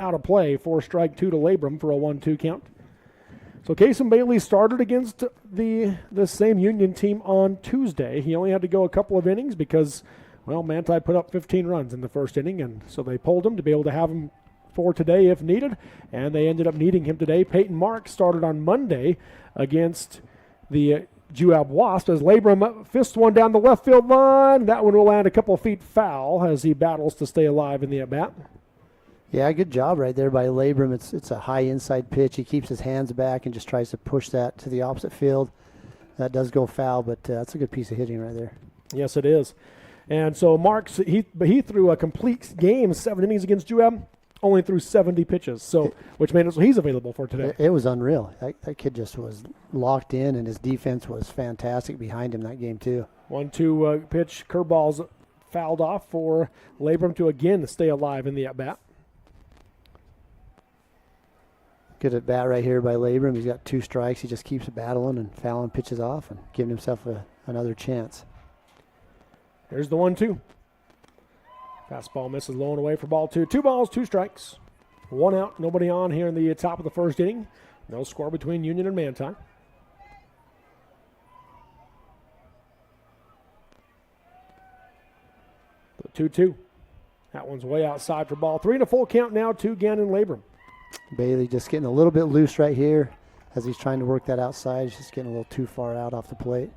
out of play for strike two to Labrum for a 1-2 count. So Kason Bailey started against the same Union team on Tuesday. He only had to go a couple of innings because, well, Manti put up 15 runs in the first inning, and so they pulled him to be able to have him for today if needed, and they ended up needing him today. Peyton Marks started on Monday against the Juab Wasp as Labrum fists one down the left field line. That one will land a couple of feet foul as he battles to stay alive in the at-bat. Yeah, good job right there by Labrum. It's a high inside pitch. He keeps his hands back and just tries to push that to the opposite field. That does go foul, but that's a good piece of hitting right there. Yes, it is. And so Marks, he threw a complete game, 7 innings against Juab, only threw 70 pitches, so which made it so he's available for today. It was unreal. That kid just was locked in, and his defense was fantastic behind him that game too. 1-2 pitch, curveballs fouled off for Labrum to again stay alive in the at-bat. Good at bat right here by Labrum. He's got 2 strikes. He just keeps battling and fouling pitches off and giving himself another chance. Here's the 1-2. Fastball misses low and away for ball 2. 2 balls, 2 strikes. 1 out, nobody on here in the top of the first inning. No score between Union and Manti. The 2-2. That one's way outside for ball 3 and a full count now to Gannon Labrum. Bailey just getting a little bit loose right here as he's trying to work that outside. He's just getting a little too far out off the plate.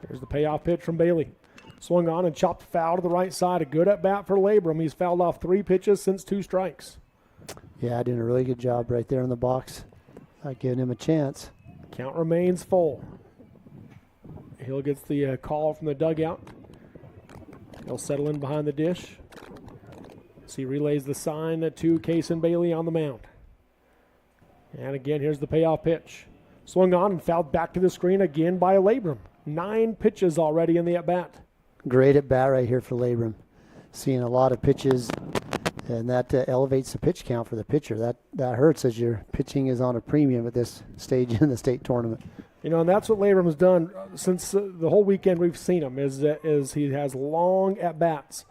Here's the payoff pitch from Bailey. Swung on and chopped foul to the right side. A good at-bat for Labrum. He's fouled off 3 pitches since 2 strikes. Yeah, doing a really good job right there in the box. Giving him a chance. Count remains full. Hill gets the call from the dugout. He'll settle in behind the dish. So he relays the sign to Kason Bailey on the mound. And again, here's the payoff pitch. Swung on and fouled back to the screen again by Labrum. 9 pitches already in the at-bat. Great at-bat right here for Labrum. Seeing a lot of pitches, and that elevates the pitch count for the pitcher. That hurts as your pitching is on a premium at this stage in the state tournament. You know, and that's what Labrum has done since the whole weekend we've seen him, is he has long at-bats.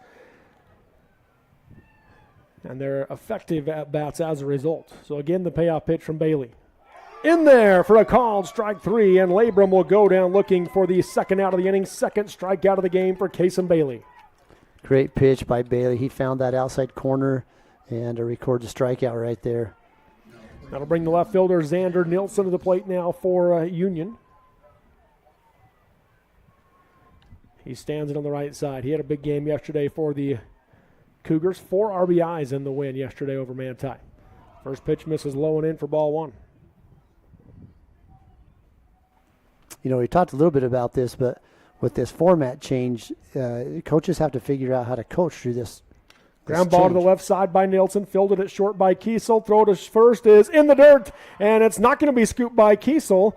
And they're effective at-bats as a result. So again, the payoff pitch from Bailey. In there for a called strike 3, and Labrum will go down looking for the second out of the inning, second strikeout of the game for Kason Bailey. Great pitch by Bailey. He found that outside corner and records a strikeout right there. That'll bring the left fielder Xander Nilsson to the plate now for Union. He stands it on the right side. He had a big game yesterday for the Cougars. 4 RBIs in the win yesterday over Manti. First pitch misses low and in for ball 1. You know, we talked a little bit about this, but with this format change, coaches have to figure out how to coach through this. Ground ball to the left side by Nilsson, fielded it short by Kiesel. Throw to first is in the dirt, and it's not going to be scooped by Kiesel,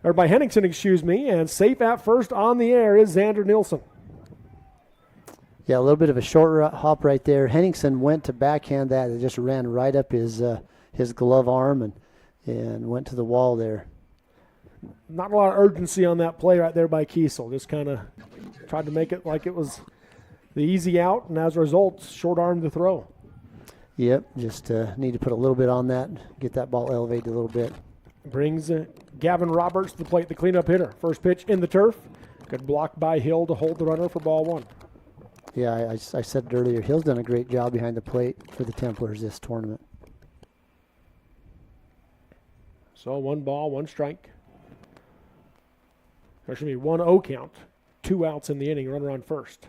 or by Henningsen, excuse me, and safe at first on the air is Xander Nilsson. Yeah, a little bit of a short hop right there. Henningsen went to backhand that. It just ran right up his glove arm and went to the wall there. Not a lot of urgency on that play right there by Kiesel. Just kind of tried to make it like it was the easy out, and as a result, short arm to throw. Yep, just need to put a little bit on that, get that ball elevated a little bit. Brings Gavin Roberts to the plate, the cleanup hitter. First pitch in the turf. Good block by Hill to hold the runner for ball 1. Yeah, I said it earlier. Hill's done a great job behind the plate for the Templars this tournament. So 1 ball, 1 strike. There should be 1-0 count. 2 outs in the inning, runner on first.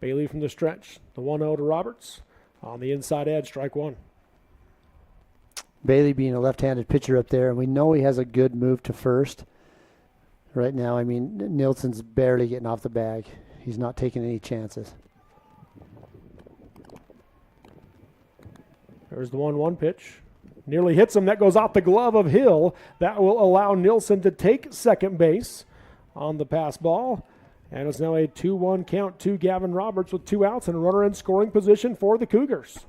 Bailey from the stretch. The 1-0 to Roberts. On the inside edge, strike 1. Bailey being a left-handed pitcher up there, and we know he has a good move to first. Right now, I mean, Nilsson's barely getting off the bag. He's not taking any chances. There's the 1-1 pitch. Nearly hits him. That goes off the glove of Hill. That will allow Nilsson to take second base on the pass ball. And it's now a 2-1 count to Gavin Roberts with 2 outs and a runner in scoring position for the Cougars.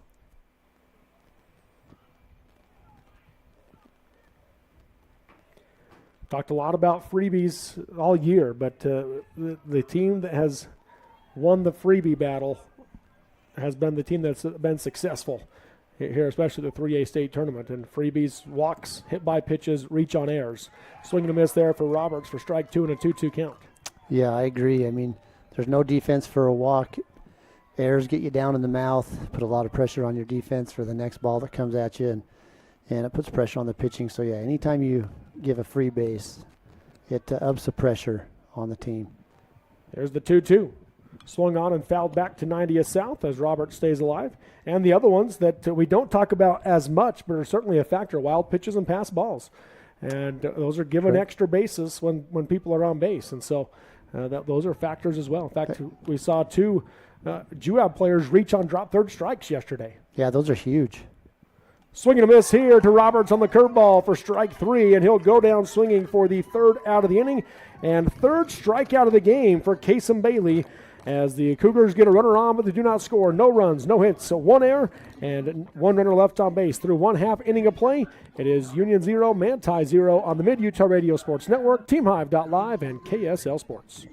Talked a lot about freebies all year, but the team that has won the freebie battle has been the team that's been successful here, especially the 3A state tournament. And freebies, walks, hit by pitches, reach on airs. Swing and a miss there for Roberts for strike 2 and a 2-2 count. Yeah, I agree. I mean, there's no defense for a walk. Airs get you down in the mouth, put a lot of pressure on your defense for the next ball that comes at you, and it puts pressure on the pitching. So, yeah, anytime you give a free base, it ups the pressure on the team. There's the 2-2. Swung on and fouled back to 90th South as Roberts stays alive. And the other ones that we don't talk about as much but are certainly a factor, wild pitches and pass balls. And those are given extra bases when people are on base. And so those are factors as well. In fact, we saw 2 JUAB players reach on drop third strikes yesterday. Yeah, those are huge. Swing and a miss here to Roberts on the curveball for strike 3, and he'll go down swinging for the 3rd out of the inning and 3rd strikeout of the game for Kasem Bailey as the Cougars get a runner on, but they do not score. No runs, no hits, so 1 error and 1 runner left on base through 1/2 inning of play. It is Union 0, Manti 0 on the Mid-Utah Radio Sports Network, TeamHive.live, and KSL Sports.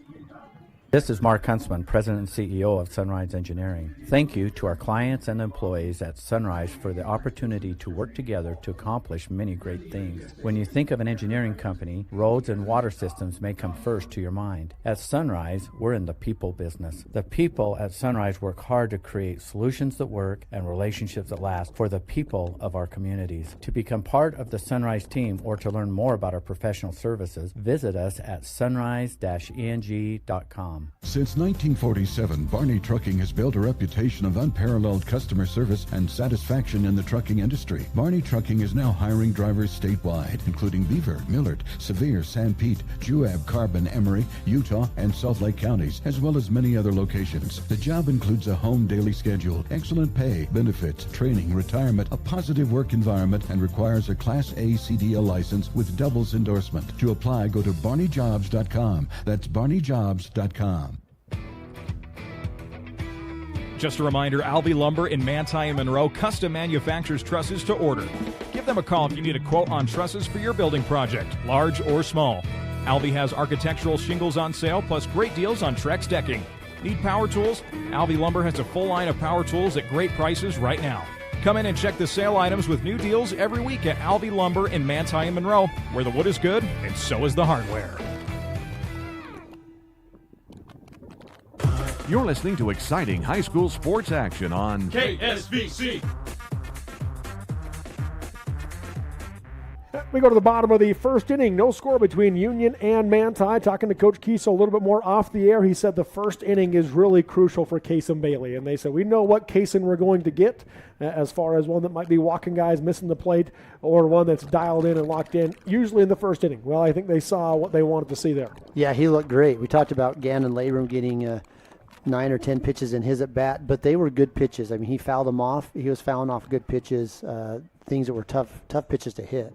This is Mark Huntsman, President and CEO of Sunrise Engineering. Thank you to our clients and employees at Sunrise for the opportunity to work together to accomplish many great things. When you think of an engineering company, roads and water systems may come first to your mind. At Sunrise, we're in the people business. The people at Sunrise work hard to create solutions that work and relationships that last for the people of our communities. To become part of the Sunrise team or to learn more about our professional services, visit us at sunrise-eng.com. Since 1947, Barney Trucking has built a reputation of unparalleled customer service and satisfaction in the trucking industry. Barney Trucking is now hiring drivers statewide, including Beaver, Millard, Sevier, San Pete, JUAB, Carbon, Emery, Utah, and Salt Lake counties, as well as many other locations. The job includes a home daily schedule, excellent pay, benefits, training, retirement, a positive work environment, and requires a Class A CDL license with doubles endorsement. To apply, go to barneyjobs.com. That's barneyjobs.com. Just a reminder, Albee Lumber in Manti and Monroe custom manufactures trusses to order. Give them a call if you need a quote on trusses for your building project, large or small. Albee has architectural shingles on sale, plus great deals on Trex decking. Need power tools? Albee Lumber has a full line of power tools at great prices right now. Come in and check the sale items with new deals every week at Albee Lumber in Manti and Monroe, where the wood is good and so is the hardware. You're listening to exciting high school sports action on KSVC. We go to the bottom of the 1st inning. No score between Union and Manti. Talking to Coach Kiesel a little bit more off the air, he said the 1st inning is really crucial for Kasem Bailey. And they said, we know what Kasem we're going to get as far as one that might be walking guys, missing the plate, or one that's dialed in and locked in, usually in the 1st inning. Well, I think they saw what they wanted to see there. Yeah, he looked great. We talked about Gannon Labrum getting 9 or 10 pitches in his at bat, but they were good pitches. I mean, he fouled them off. He was fouling off good pitches, things that were tough pitches to hit.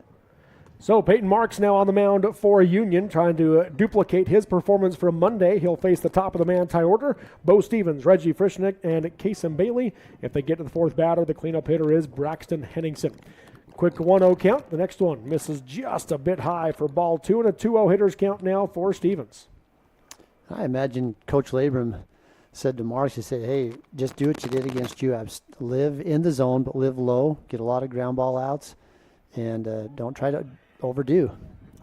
So Peyton Marks now on the mound for Union, trying to duplicate his performance from Monday. He'll face the top of the Manti order, Bo Stevens, Reggie Frischnick, and Kasem Bailey. If they get to the 4th batter, the cleanup hitter is Braxton Henningsen. Quick 1-0 count. The next one misses just a bit high for ball 2, and a 2-0 hitters count now for Stevens. I imagine Coach Labrum said to Marks, he said, hey, just do what you did against UAB. Live in the zone, but live low, get a lot of ground ball outs, and don't try to overdo.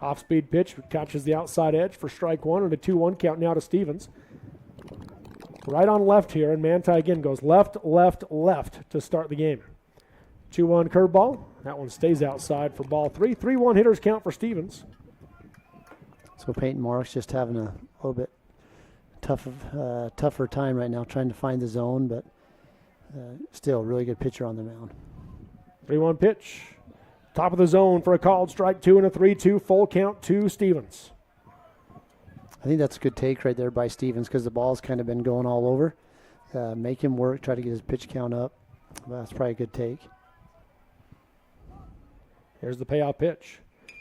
Off-speed pitch catches the outside edge for strike 1, and a 2-1 count now to Stevens. Right on left here, and Manti again goes left, left, left to start the game. 2-1 curveball. That one stays outside for ball 3. 3-1 hitters count for Stevens. So Peyton Marks just having a little bit tougher time right now trying to find the zone, but still really good pitcher on the mound. 3-1 pitch. Top of the zone for a called strike 2 and a 3-2 full count to Stevens. I think that's a good take right there by Stevens because the ball's kind of been going all over. Make him work, try to get his pitch count up. That's probably a good take. Here's the payoff pitch.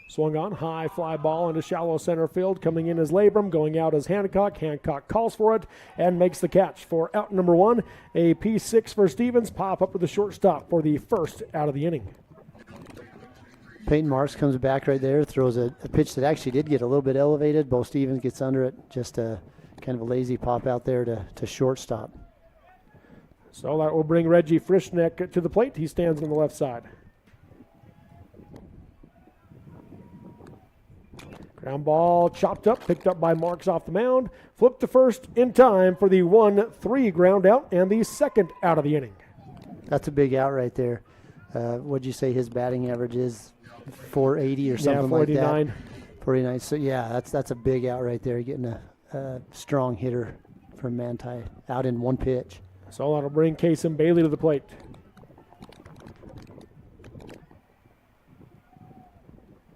Swung on, high fly ball into shallow center field. Coming in as Labrum, going out as Hancock. Hancock calls for it and makes the catch for out number 1. A P6 for Stevens. Pop up with the shortstop for the 1st out of the inning. Peyton Marks comes back right there, throws a pitch that actually did get a little bit elevated. Bo Stevens gets under it, just a kind of a lazy pop out there to shortstop. So that will bring Reggie Frischneck to the plate. He stands on the left side. Ground ball chopped up, picked up by Marks off the mound. Flipped to first in time for the 1-3 ground out and the second out of the inning. That's a big out right there. What'd you say his batting average is? 480 or something like that? 49. So, yeah, that's a big out right there, getting a strong hitter from Manti out in one pitch. So that'll bring Kason Bailey to the plate.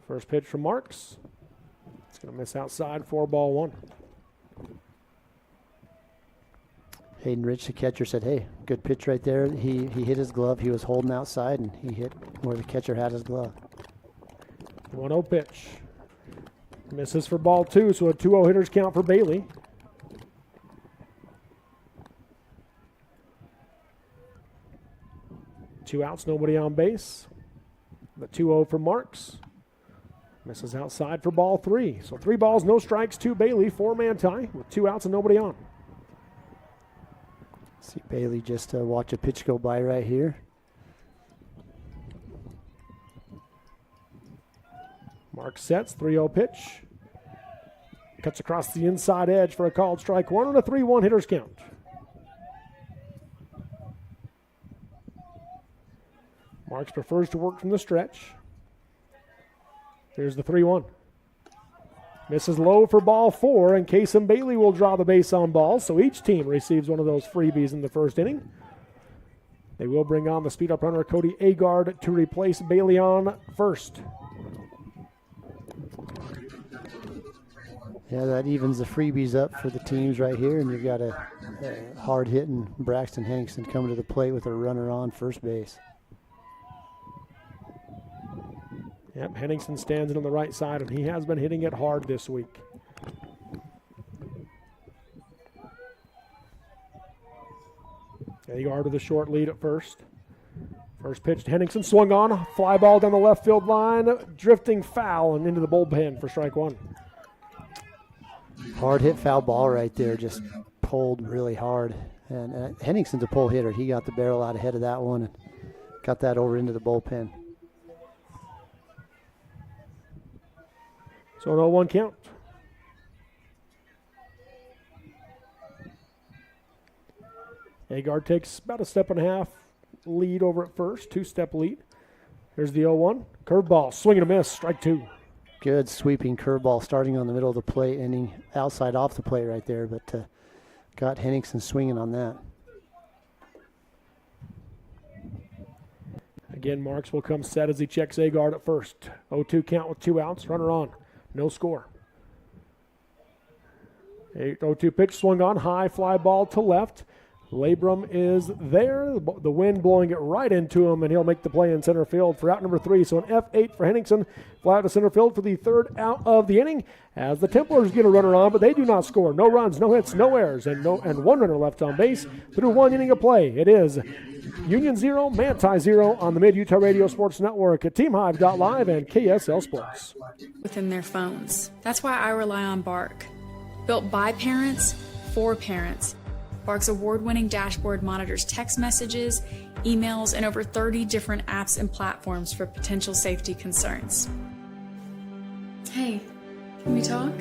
First pitch from Marks. It's going to miss outside, 4-1. Hayden Rich, the catcher, said, hey, good pitch right there. He hit his glove. He was holding outside, and he hit where the catcher had his glove. 1-0 pitch. Misses for ball 2, so a 2-0 hitters count for Bailey. Two outs, nobody on base. The 2-0 for Marks. Misses outside for ball 3. So 3 balls, no strikes, 2 Bailey, 4 Manti with 2 outs and nobody on. See Bailey just watch a pitch go by right here. Marks sets, 3-0 pitch. Cuts across the inside edge for a called strike 1 and a 3-1 hitters count. Marks prefers to work from the stretch. Here's the 3-1. Misses low for ball 4, and Kason Bailey will draw the base on ball, so each team receives one of those freebies in the first inning. They will bring on the speed-up runner Cody Agard to replace Bailey on first. Yeah, that evens the freebies up for the teams right here, and you've got a hard-hitting Braxton Henningsen coming to the plate with a runner on first base. Yep, Henningsen stands in on the right side, and he has been hitting it hard this week. Agard with a short lead at first. First pitch to Henningsen, swung on, fly ball down the left field line, drifting foul and into the bullpen for strike 1. Hard hit foul ball right there, just pulled really hard. And Henningsen's a pull hitter. He got the barrel out ahead of that one and got that over into the bullpen. So an 0-1 count. Agard takes about a step and a half lead over at first, 2-step lead. Here's the 0-1. Curveball, swing and a miss, strike 2. Good sweeping curveball starting on the middle of the plate, ending outside off the plate right there, but got Henningsen swinging on that. Again, Marks will come set as he checks Agard at first. 0-2 count with 2 outs, runner on. No score. 0-2 pitch swung on, high fly ball to left. Labrum is there, the wind blowing it right into him, and he'll make the play in center field for out number 3. So an F8 for Henningsen, fly out to center field for the 3rd out of the inning as the Templars get a runner on, but they do not score. No runs, no hits, no errors, and 1 runner left on base through 1 inning of play. It is Union 0, Manti 0 on the Mid-Utah Radio Sports Network at TeamHive.live and KSL Sports. Within their phones. That's why I rely on Bark. Built by parents, for parents. Bark's award-winning dashboard monitors text messages, emails, and over 30 different apps and platforms for potential safety concerns. Hey, can we talk?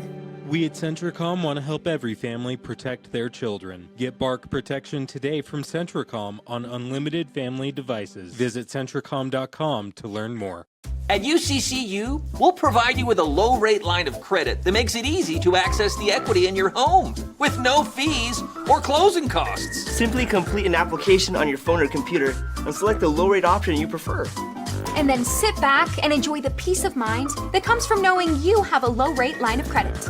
We at Centricom want to help every family protect their children. Get Bark protection today from Centricom on unlimited family devices. Visit Centricom.com to learn more. At UCCU, we'll provide you with a low-rate line of credit that makes it easy to access the equity in your home with no fees or closing costs. Simply complete an application on your phone or computer and select the low-rate option you prefer. And then sit back and enjoy the peace of mind that comes from knowing you have a low-rate line of credit.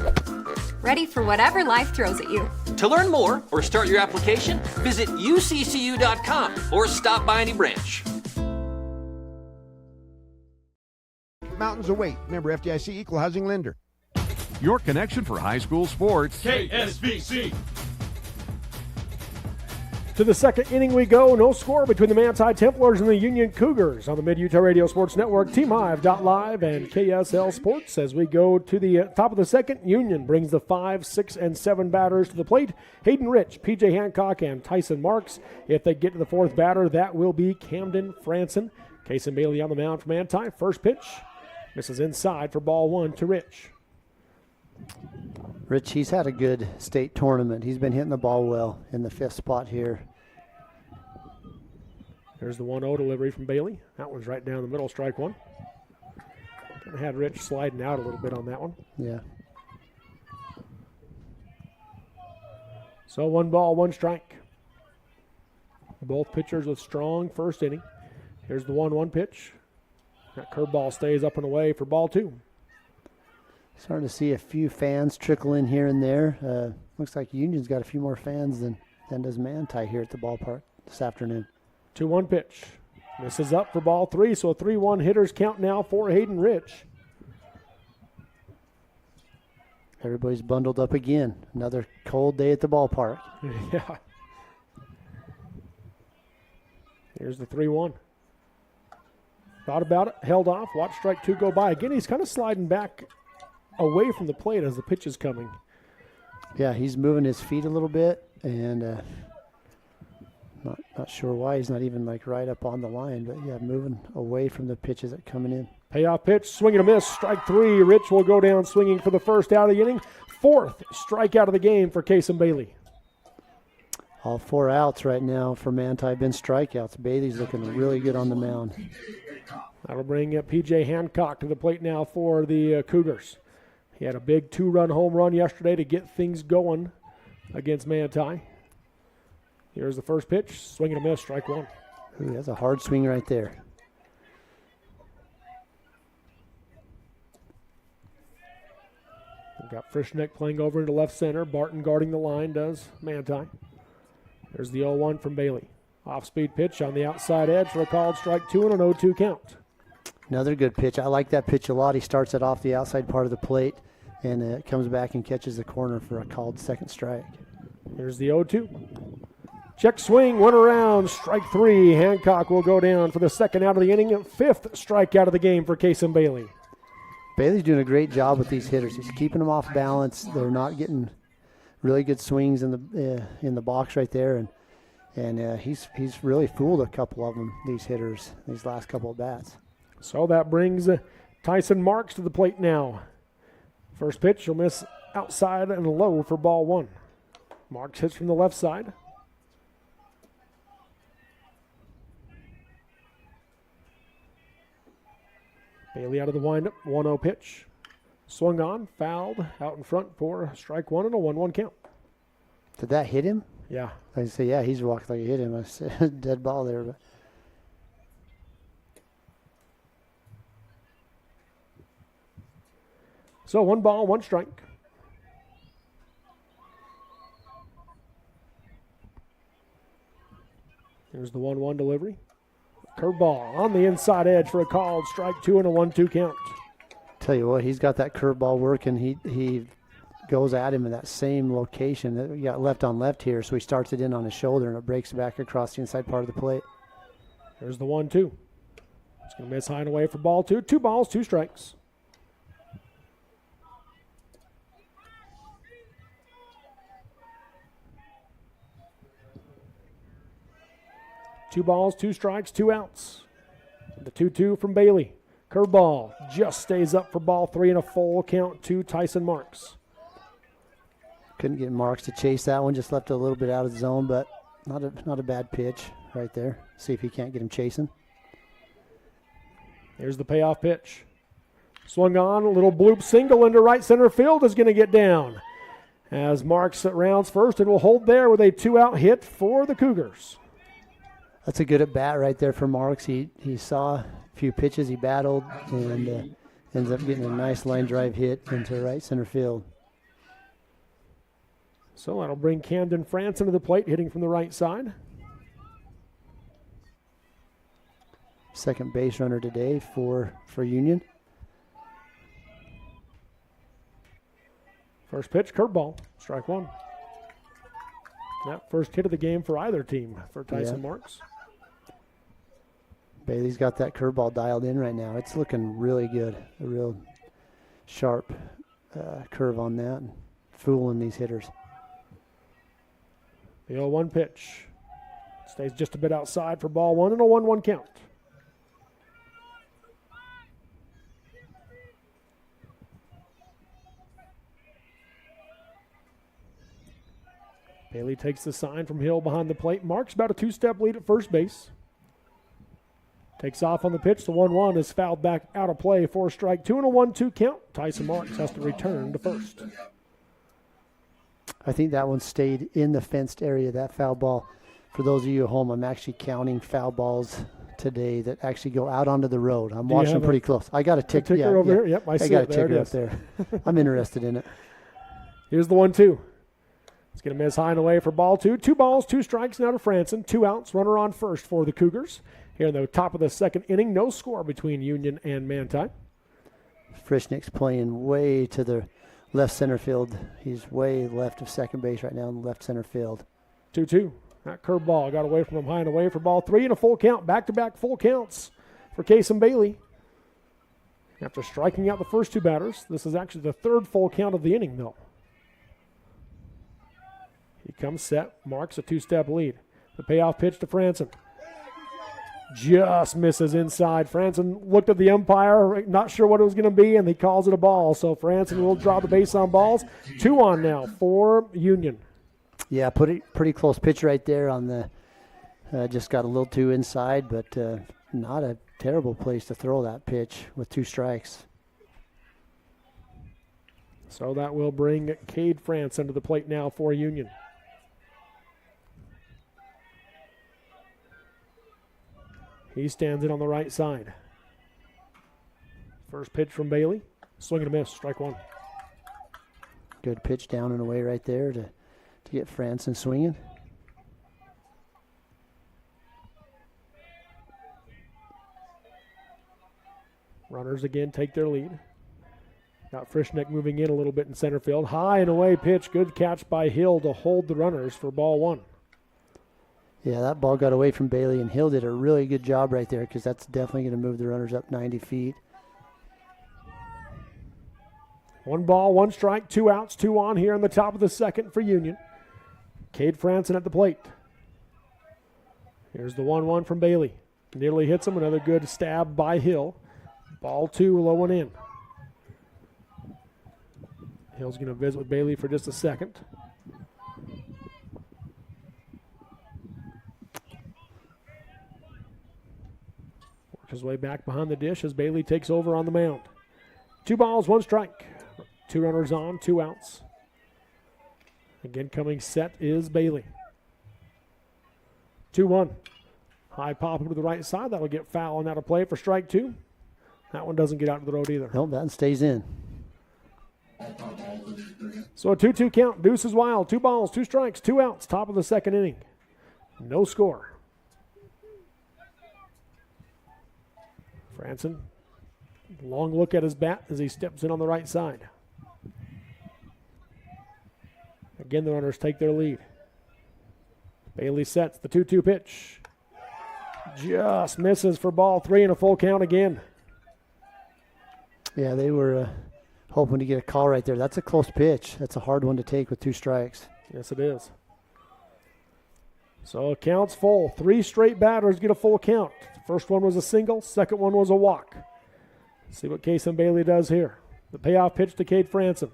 Ready for whatever life throws at you. To learn more or start your application, visit uccu.com or stop by any branch. Mountains await. Member FDIC, equal housing lender. Your connection for high school sports. KSBC. To the second inning we go. No score between the Manti Templars and the Union Cougars on the Mid-Utah Radio Sports Network, TeamHive.live, and KSL Sports. As we go to the top of the second, Union brings the 5, 6, and 7 batters to the plate. Hayden Rich, P.J. Hancock, and Tyson Marks. If they get to the fourth batter, that will be Camden Franson. Kason Bailey on the mound for Manti. First pitch. Misses inside for ball 1 to Rich. Rich, he's had a good state tournament. He's been hitting the ball well in the 5th spot here. There's the 1-0 delivery from Bailey. That one's right down the middle, strike 1. Kind of had Rich sliding out a little bit on that one. Yeah. So 1 ball, 1 strike. Both pitchers with strong first inning. Here's the 1-1 pitch. That curveball stays up and away for ball 2. Starting to see a few fans trickle in here and there. Looks like Union's got a few more fans than does Manti here at the ballpark this afternoon. 2-1 pitch. Misses up for ball 3, so a 3-1 hitters count now for Hayden Rich. Everybody's bundled up again. Another cold day at the ballpark. Yeah. Here's the 3-1. Thought about it, held off, watched strike 2 go by. Again, he's kind of sliding back away from the plate as the pitch is coming. Yeah, he's moving his feet a little bit, and not sure why. He's not even like right up on the line, but yeah, moving away from the pitches that are coming in. Payoff pitch, swing and a miss, strike 3. Rich will go down swinging for the first out of the inning. 4th strikeout of the game for Kason Bailey. All 4 outs right now for Manti been strikeouts. Bailey's looking really good on the mound. That'll bring P.J. Hancock to the plate now for the Cougars. He had a big 2-run home run yesterday to get things going against Manti. Here's the first pitch. Swing and a miss, strike 1. Ooh, that's a hard swing right there. We've got Frischneck playing over into left center. Barton guarding the line does Manti. There's the 0-1 from Bailey. Off-speed pitch on the outside edge for a called strike 2 and an 0-2 count. Another good pitch. I like that pitch a lot. He starts it off the outside part of the plate and comes back and catches the corner for a called second strike. Here's the 0-2. Check swing, 1 around, strike 3. Hancock will go down for the second out of the inning. 5th strikeout of the game for Kason Bailey. Bailey's doing a great job with these hitters. He's keeping them off balance. They're not getting really good swings in the box right there, and he's really fooled a couple of them, these hitters, these last couple of bats. So that brings Tyson Marks to the plate now. First pitch, he'll miss outside and low for ball 1. Marks hits from the left side. Bailey out of the windup, 1-0 pitch. Swung on, fouled, out in front for strike 1 and a 1-1 count. Did that hit him? Yeah. I say, yeah, he's walked like he hit him. I said, dead ball there. But. So 1 ball, 1 strike. Here's the 1-1 delivery. Curveball on the inside edge for a called strike 2 and a 1-2 count. Tell you what, he's got that curveball working. He goes at him in that same location. That we got left on left here, so he starts it in on his shoulder and it breaks back across the inside part of the plate. There's the 1-2. It's going to miss high and away for ball 2. 2 balls, 2 strikes. Two balls, 2 strikes, 2 outs. The 2-2 from Bailey. Curveball just stays up for ball 3 and a full count to Tyson Marks. Couldn't get Marks to chase that one. Just left it a little bit out of the zone, but not a bad pitch right there. See if he can't get him chasing. Here's the payoff pitch. Swung on, a little bloop single into right center field is going to get down. As Marks rounds first and will hold there with a 2-out hit for the Cougars. That's a good at bat right there for Marks. He saw a few pitches, he battled, and ends up getting a nice line drive hit into right center field. So that'll bring Camden Franson to the plate, hitting from the right side. Second base runner today for Union. First pitch, curveball, strike 1. That first hit of the game for either team for Tyson Marks. Bailey's got that curveball dialed in right now. It's looking really good. A real sharp curve on that, and fooling these hitters. The 0-1 pitch. Stays just a bit outside for ball one and a 1-1 count. Bailey takes the sign from Hill behind the plate. Marks about a 2-step lead at first base. Takes off on the pitch. The 1-1 is fouled back out of play for a strike. 2 and a 1-2 count. Tyson Marks has to return to first. I think that one stayed in the fenced area, that foul ball. For those of you at home, I'm actually counting foul balls today that actually go out onto the road. I'm watching them pretty close. I got a ticker over here. Yep, I see got it. a ticker up there. I'm interested in it. Here's the 1-2. It's going to miss high and away for ball two. 2 balls, 2 strikes now to Franson. 2 outs, runner on first for the Cougars. Here in the top of the second inning, no score between Union and Manti. Frischnick's playing way to the left center field. He's way left of second base right now in the left center field. 2-2. That curveball got away from him high and away for ball 3 and a full count. Back-to-back full counts for Casey Bailey. After striking out the first 2 batters, this is actually the 3rd full count of the inning, though. He comes set, Marks a 2-step lead. The payoff pitch to Franson. Just misses inside. Franson looked at the umpire, not sure what it was going to be, and he calls it a ball. So Franson will draw the base on balls. 2 on now for Union. Yeah, pretty close pitch right there on the, just got a little too inside, but not a terrible place to throw that pitch with 2 strikes. So that will bring Cade Franson to the plate now for Union. He stands in on the right side. First pitch from Bailey. Swing and a miss, strike 1. Good pitch down and away right there to get Franson swinging. Runners again take their lead. Got Frischnick moving in a little bit in center field. High and away pitch. Good catch by Hill to hold the runners for ball 1. Yeah, that ball got away from Bailey, and Hill did a really good job right there because that's definitely going to move the runners up 90 feet. 1 ball, 1 strike, 2 outs, 2 on here in the top of the second for Union. Cade Franson at the plate. Here's the 1-1 from Bailey. Nearly hits him. Another good stab by Hill. Ball 2, low and in. Hill's going to visit with Bailey for just a second. His way back behind the dish as Bailey takes over on the mound. 2 balls, 1 strike. 2 runners on, 2 outs. Again coming set is Bailey. 2-1. High pop to the right side. That'll get foul and out of play for strike 2. That one doesn't get out to the road either. Nope, that one stays in. So a 2-2 count. Deuce is wild. 2 balls, 2 strikes, 2 outs. Top of the second inning. No score. Franson, long look at his bat as he steps in on the right side. Again, the runners take their lead. Bailey sets the 2-2 pitch. Just misses for ball 3 and a full count again. Yeah, they were hoping to get a call right there. That's a close pitch. That's a hard one to take with 2 strikes. Yes, it is. So count's full. 3 straight batters get a full count. First one was a single. Second one was a walk. See what Casey Bailey does here. The payoff pitch to Cade Franson.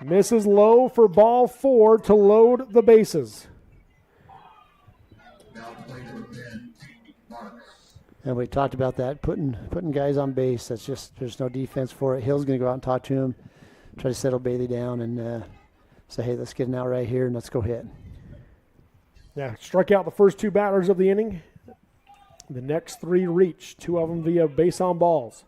Misses low for ball 4 to load the bases. And we talked about that, putting guys on base. That's just, there's no defense for it. Hill's going to go out and talk to him, try to settle Bailey down and say, hey, let's get an out right here and let's go hit. Yeah, struck out the first 2 batters of the inning. The next 3 reach, 2 of them via base on balls.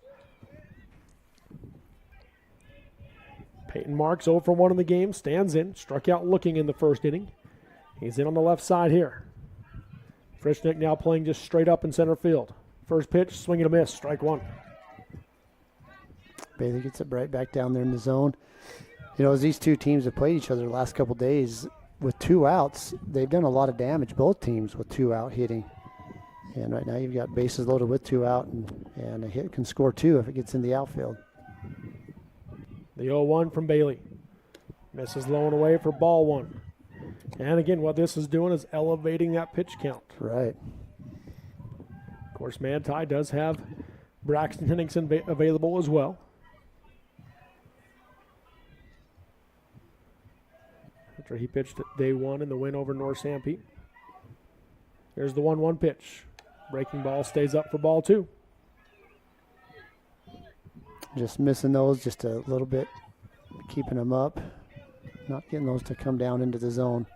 Peyton Marks 0 for 1 in the game, stands in, struck out looking in the first inning. He's in on the left side here. Frischnick now playing just straight up in center field. First pitch, swing and a miss, strike 1. Bailey gets it right back down there in the zone. You know, as these 2 teams have played each other the last couple days, with 2 outs, they've done a lot of damage, both teams, with 2 out hitting. And right now you've got bases loaded with 2 out, and a hit can score 2 if it gets in the outfield. The 0-1 from Bailey. Misses low and away for ball 1. And again, what this is doing is elevating that pitch count. Right. Of course, Manti does have Braxton Henningsen available as well. After he pitched day 1 in the win over North Sanpete. There's the 1-1 pitch. Breaking ball stays up for ball 2. Just missing those just a little bit, keeping them up, not getting those to come down into the zone.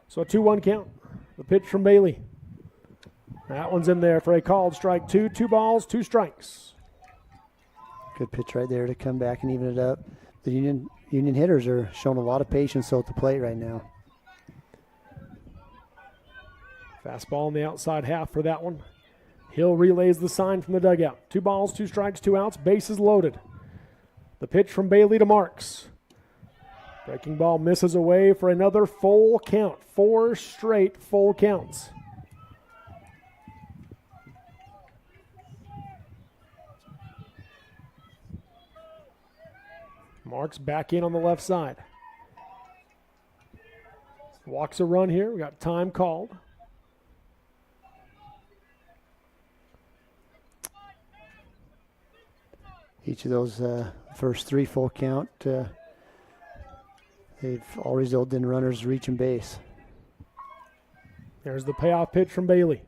So a 2-1 count. The pitch from Bailey. That one's in there for a called strike 2. 2 balls, 2 strikes. Good pitch right there to come back and even it up. The Union hitters are showing a lot of patience at the plate right now. Fastball on the outside half for that one. Hill relays the sign from the dugout. 2 balls, 2 strikes, 2 outs, bases loaded. The pitch from Bailey to Marks. Breaking ball misses away for another full count. 4 straight full counts. Marks back in on the left side. Walks a run here. We got time called. Each of those first 3 full count, they've all resulted in runners reaching base. There's the payoff pitch from Bailey.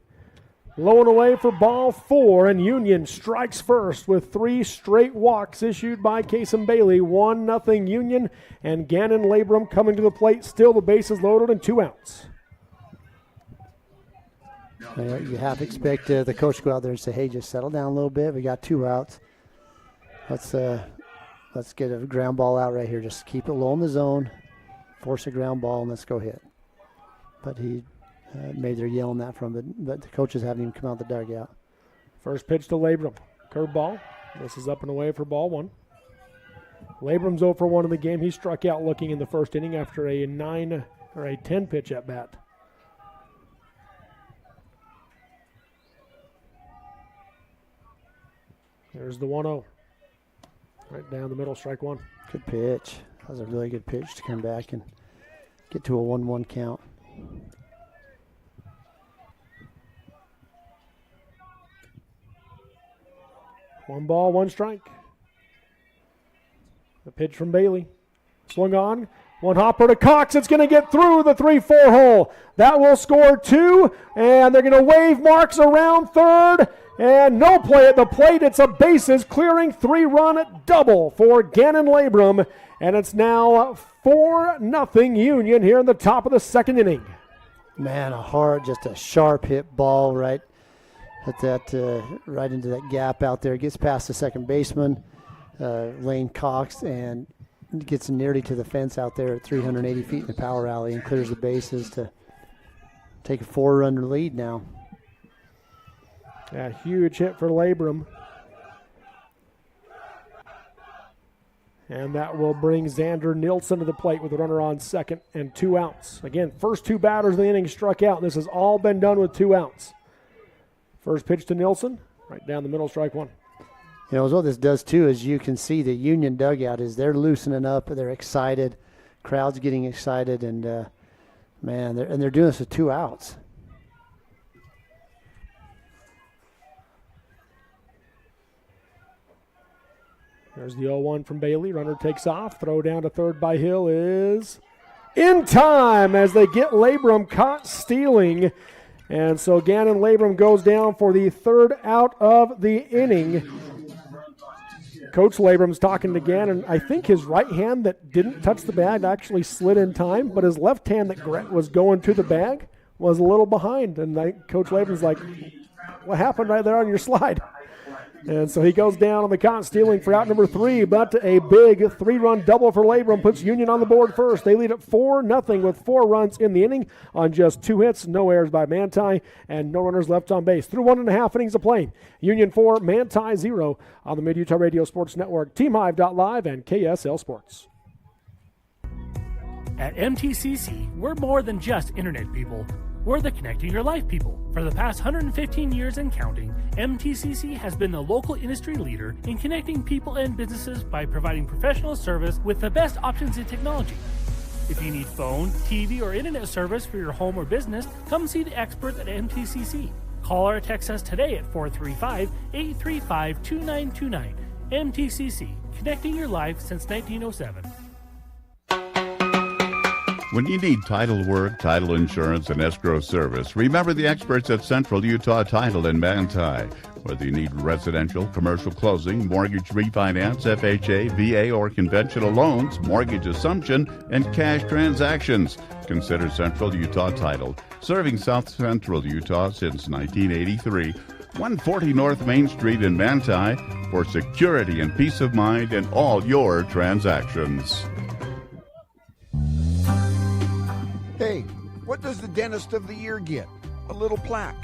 Low and away for ball 4, and Union strikes first with 3 straight walks issued by Kasem Bailey. 1-0 Union, and Gannon Labrum coming to the plate. Still the bases loaded and 2 outs. You have to expect the coach to go out there and say, hey, just settle down a little bit. We got 2 outs. Let's get a ground ball out right here. Just keep it low in the zone, force a ground ball, and let's go hit. But he maybe they're yelling that from him, but the coaches haven't even come out the dugout. First pitch to Labrum. Curveball. This is up and away for ball 1. Labrum's 0 for 1 in the game. He struck out looking in the first inning after a 10 pitch at bat. There's the 1-0. Right down the middle, strike 1. Good pitch. That was a really good pitch to come back and get to a 1-1 count. One ball, 1 strike. The pitch from Bailey. Swung on. 1 hopper to Cox. It's going to get through the 3-4 hole. That will score 2, and they're going to wave Marks around third. And no play at the plate. It's a bases clearing 3-run double for Gannon Labrum. And it's now 4-0 Union here in the top of the 2nd inning. Man, just a sharp hit ball right at that, right into that gap out there. Gets past the second baseman, Lane Cox, and gets nearly to the fence out there at 380 feet in the power alley and clears the bases to take a 4-run lead now. A huge hit for Labrum. And that will bring Xander Nilsson to the plate with a runner on second and 2 outs. Again, first 2 batters of the inning struck out. This has all been done with 2 outs. First pitch to Nilsson, right down the middle, strike 1. You know, what this does too is you can see the Union dugout is they're loosening up. They're excited. Crowd's getting excited, and they're doing this with 2 outs. There's the 0-1 from Bailey. Runner takes off. Throw down to third by Hill is in time as they get Labrum caught stealing. And so Gannon Labrum goes down for the 3rd out of the inning. Coach Labrum's talking to Gannon. I think his right hand that didn't touch the bag actually slid in time, but his left hand that was going to the bag was a little behind. And Coach Labrum's like, what happened right there on your slide? And so he goes down on the caught stealing for out number 3, but a big 3-run double for Labrum puts Union on the board first. They lead at 4-0 with 4 runs in the inning on just 2 hits, no errors by Manti, and no runners left on base. Through 1.5 innings of play, Union 4, Manti 0 on the Mid-Utah Radio Sports Network, TeamHive.live, and KSL Sports. At MTCC, we're more than just internet people. We're the connecting your life people. For the past 115 years and counting, MTCC has been the local industry leader in connecting people and businesses by providing professional service with the best options in technology. If you need phone, TV, or internet service for your home or business, come see the experts at MTCC. Call or text us today at 435-835-2929. MTCC, connecting your life since 1907. When you need title work, title insurance, and escrow service, remember the experts at Central Utah Title in Manti. Whether you need residential, commercial closing, mortgage refinance, FHA, VA, or conventional loans, mortgage assumption, and cash transactions, consider Central Utah Title. Serving South Central Utah since 1983. 140 North Main Street in Manti for security and peace of mind in all your transactions. Hey, what does the dentist of the year get? A little plaque.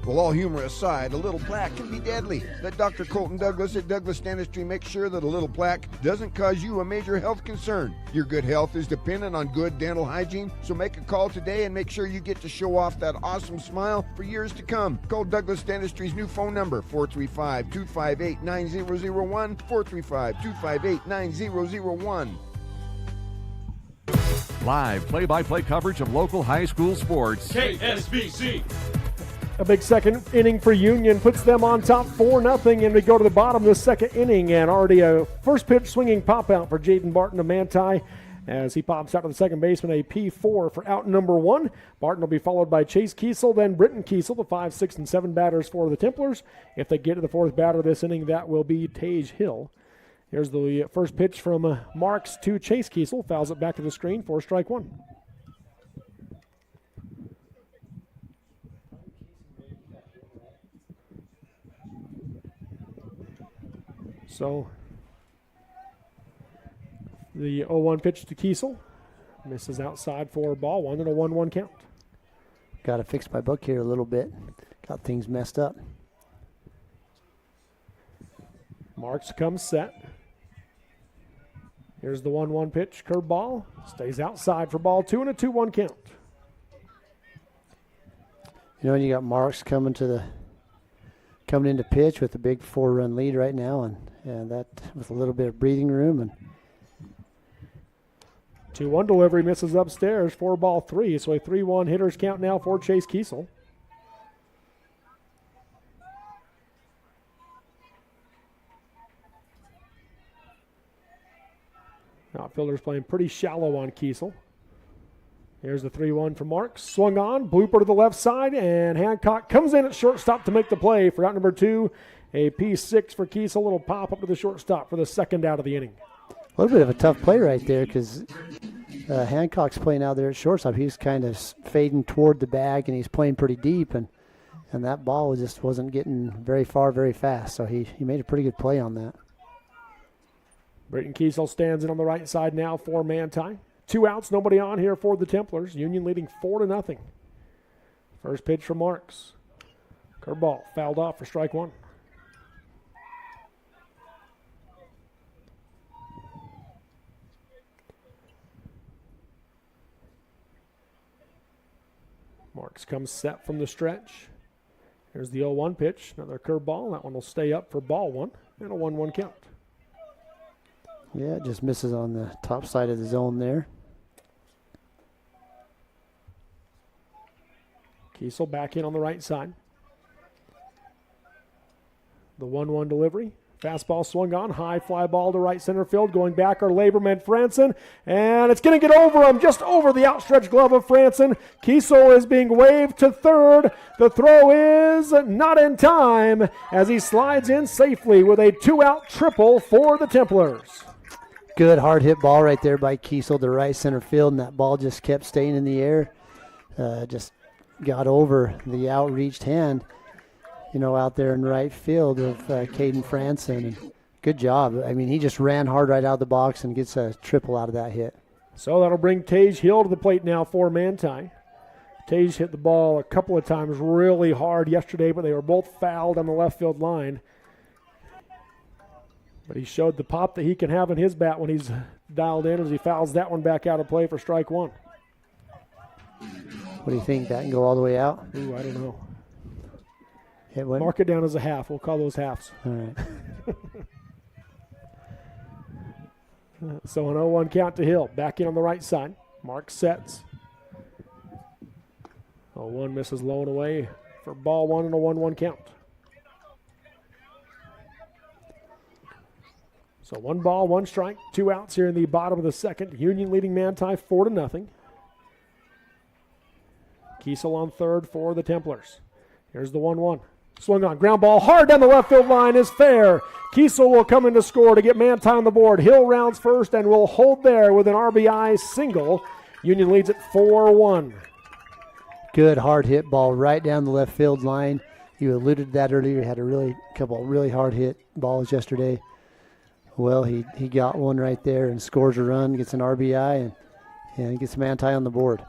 Well, all humor aside, a little plaque can be deadly. Let Dr. Colton Douglas at Douglas Dentistry make sure that a little plaque doesn't cause you a major health concern. Your good health is dependent on good dental hygiene, so make a call today and make sure you get to show off that awesome smile for years to come. Call Douglas Dentistry's new phone number, 435-258-9001, 435-258-9001. Live play-by-play coverage of local high school sports. KSBC. A big second inning for Union puts them on top 4-0, and we go to the bottom of the second inning, and already a first pitch swinging pop out for Jaden Barton of Manti as he pops out to the second baseman, a P4 for out number 1. Barton will be followed by Chase Kiesel, then Britton Kiesel, the 5, 6, and 7 batters for the Templars. If they get to the fourth batter this inning, that will be Tage Hill. Here's the first pitch from Marks to Chase Kiesel. Fouls it back to the screen for strike 1. So the 0-1 pitch to Kiesel. Misses outside for ball 1 and a 1-1 count. Got to fix my book here a little bit. Got things messed up. Marks comes set. Here's the 1-1 pitch, curveball. Stays outside for ball 2 and a 2-1 count. You know, you got Marks coming into pitch with a big 4-run lead right now, and that with a little bit of breathing room. And 2-1 delivery misses upstairs for ball 3. So a 3-1 hitters count now for Chase Kiesel. Outfielders playing pretty shallow on Kiesel. Here's the 3-1 from Marks. Swung on, blooper to the left side, and Hancock comes in at shortstop to make the play for out number 2. A P6 for Kiesel. A little pop up to the shortstop for the second out of the inning. A little bit of a tough play right there because Hancock's playing out there at shortstop. He's kind of fading toward the bag, and he's playing pretty deep, and that ball just wasn't getting very far very fast. So he made a pretty good play on that. Britton Kiesel stands in on the right side now for Manti. 2 outs, nobody on here for the Templars. Union leading 4-0. First pitch from Marks. Curveball fouled off for strike 1. Marks comes set from the stretch. Here's the 0-1 pitch. Another curveball. That one will stay up for ball 1 and a 1-1 count. Yeah, it just misses on the top side of the zone there. Kiesel back in on the right side. The 1-1 delivery. Fastball swung on. High fly ball to right center field. Going back are Labrum and Franson. And it's going to get over him, just over the outstretched glove of Franson. Kiesel is being waved to third. The throw is not in time as he slides in safely with a 2-out triple for the Templars. Good hard hit ball right there by Kiesel to right center field, and that ball just kept staying in the air. Just got over the outreached hand. out there in right field of Caden Franson. And good job. I mean, he just ran hard right out of the box and gets a triple out of that hit. So that'll bring Tage Hill to the plate now for Manti. Tage hit the ball a couple of times really hard yesterday, but they were both fouled on the left field line. But he showed the pop that he can have in his bat when he's dialed in as he fouls that one back out of play for strike one. What do you think? That can go all the way out? Ooh, I don't know. It went? Mark it down as a half. We'll call those halves. All right. So an 0-1 count to Hill. Back in on the right side. Mark sets. 0-1 misses low and away for ball one and a 1-1 count. So 1 ball, 1 strike, 2 outs here in the bottom of the second. Union leading Manti 4-0. Kiesel on third for the Templars. Here's the 1-1. Swung on, ground ball hard down the left field line is fair. Kiesel will come in to score to get Manti on the board. Hill rounds first and will hold there with an RBI single. Union leads at 4-1. Good hard hit ball right down the left field line. You alluded to that earlier. He had a couple of really hard hit balls yesterday. Well, he got one right there and scores a run, gets an RBI, and gets Manti on the board.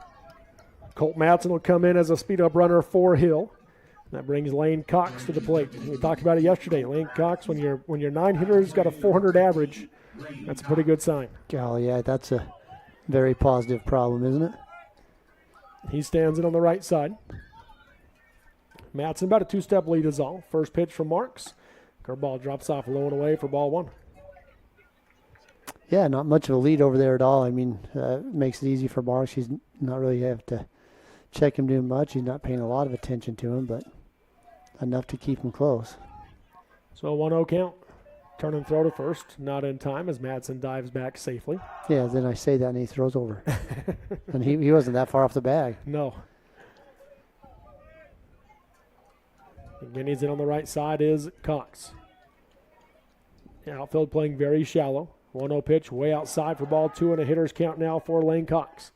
Colt Madsen will come in as a speed-up runner for Hill. That brings Lane Cox to the plate. We talked about it yesterday. Lane Cox, when your 9 hitters got a 400 average, that's a pretty good sign. Golly, yeah, that's a very positive problem, isn't it? He stands in on the right side. Madsen about a 2-step lead is all. First pitch from Marks. Curveball drops off low and away for ball one. Yeah, not much of a lead over there at all. I mean, makes it easy for Marks. He's not really have to check him too much. He's not paying a lot of attention to him, but enough to keep him close. So a 1-0 count. Turn and throw to first. Not in time as Madsen dives back safely. Yeah, then I say that and he throws over. And he wasn't that far off the bag. No. Again, he's in on the right side is Cox. Outfield playing very shallow. 1-0 pitch way outside for ball two and a hitter's count now for Lane Cox.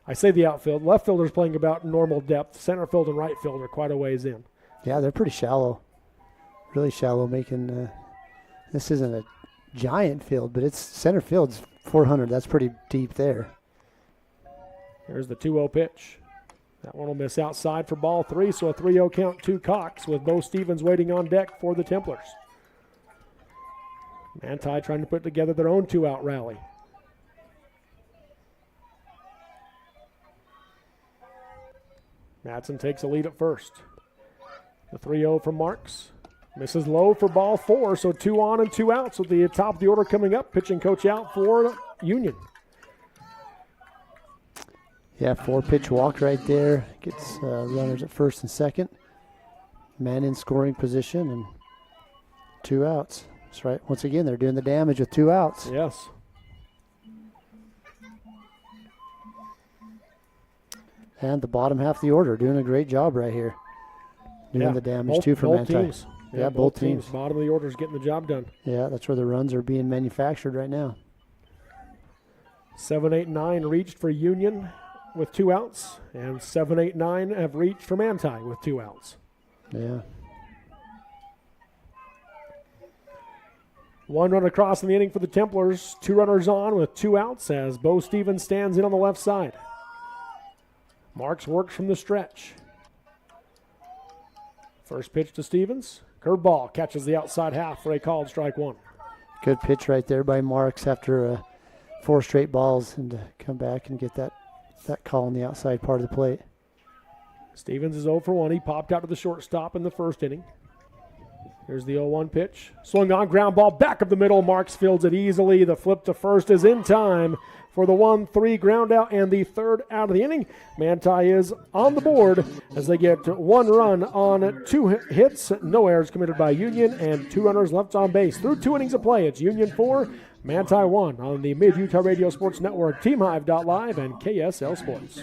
I say the outfield. Left fielder's playing about normal depth. Center field and right field are quite a ways in. Yeah, they're pretty shallow. Really shallow, making this isn't a giant field, but it's center field's 400. That's pretty deep there. There's the 2-0 pitch. That one will miss outside for ball three, so a 3-0 count to Cox with Bo Stevens waiting on deck for the Templars. Manti trying to put together their own 2-out rally. Madsen takes a lead at first. The 3-0 from Marks. Misses low for ball four, so 2 on and 2 outs with the top of the order coming up. Pitching coach out for Union. Yeah, 4-pitch walk right there. Gets runners at first and second. Man in scoring position and 2 outs. That's right. Once again, they're doing the damage with 2 outs. Yes. And the bottom half of the order doing a great job right here. Doing the damage too for Manti. Teams. Yeah, both teams. Bottom of the order is getting the job done. Yeah, that's where the runs are being manufactured right now. 7, 8, 9 reached for Union with 2 outs, and 7, 8, 9 have reached for Manti with 2 outs. Yeah. 1 run across in the inning for the Templars. 2 runners on with 2 outs as Bo Stevens stands in on the left side. Marks works from the stretch. First pitch to Stevens. Curveball catches the outside half for a called strike one. Good pitch right there by Marks after 4 straight balls and to come back and get that call on the outside part of the plate. Stevens is 0 for 1. He popped out to the shortstop in the first inning. Here's the 0-1 pitch. Swung on, ground ball back up the middle. Marks fields it easily. The flip to first is in time for the 1-3 ground out and the 3rd out of the inning. Manti is on the board as they get 1 run on 2 hits. No errors committed by Union and 2 runners left on base. Through 2 innings of play, it's Union 4, Manti 1 on the Mid-Utah Radio Sports Network, TeamHive.live, and KSL Sports.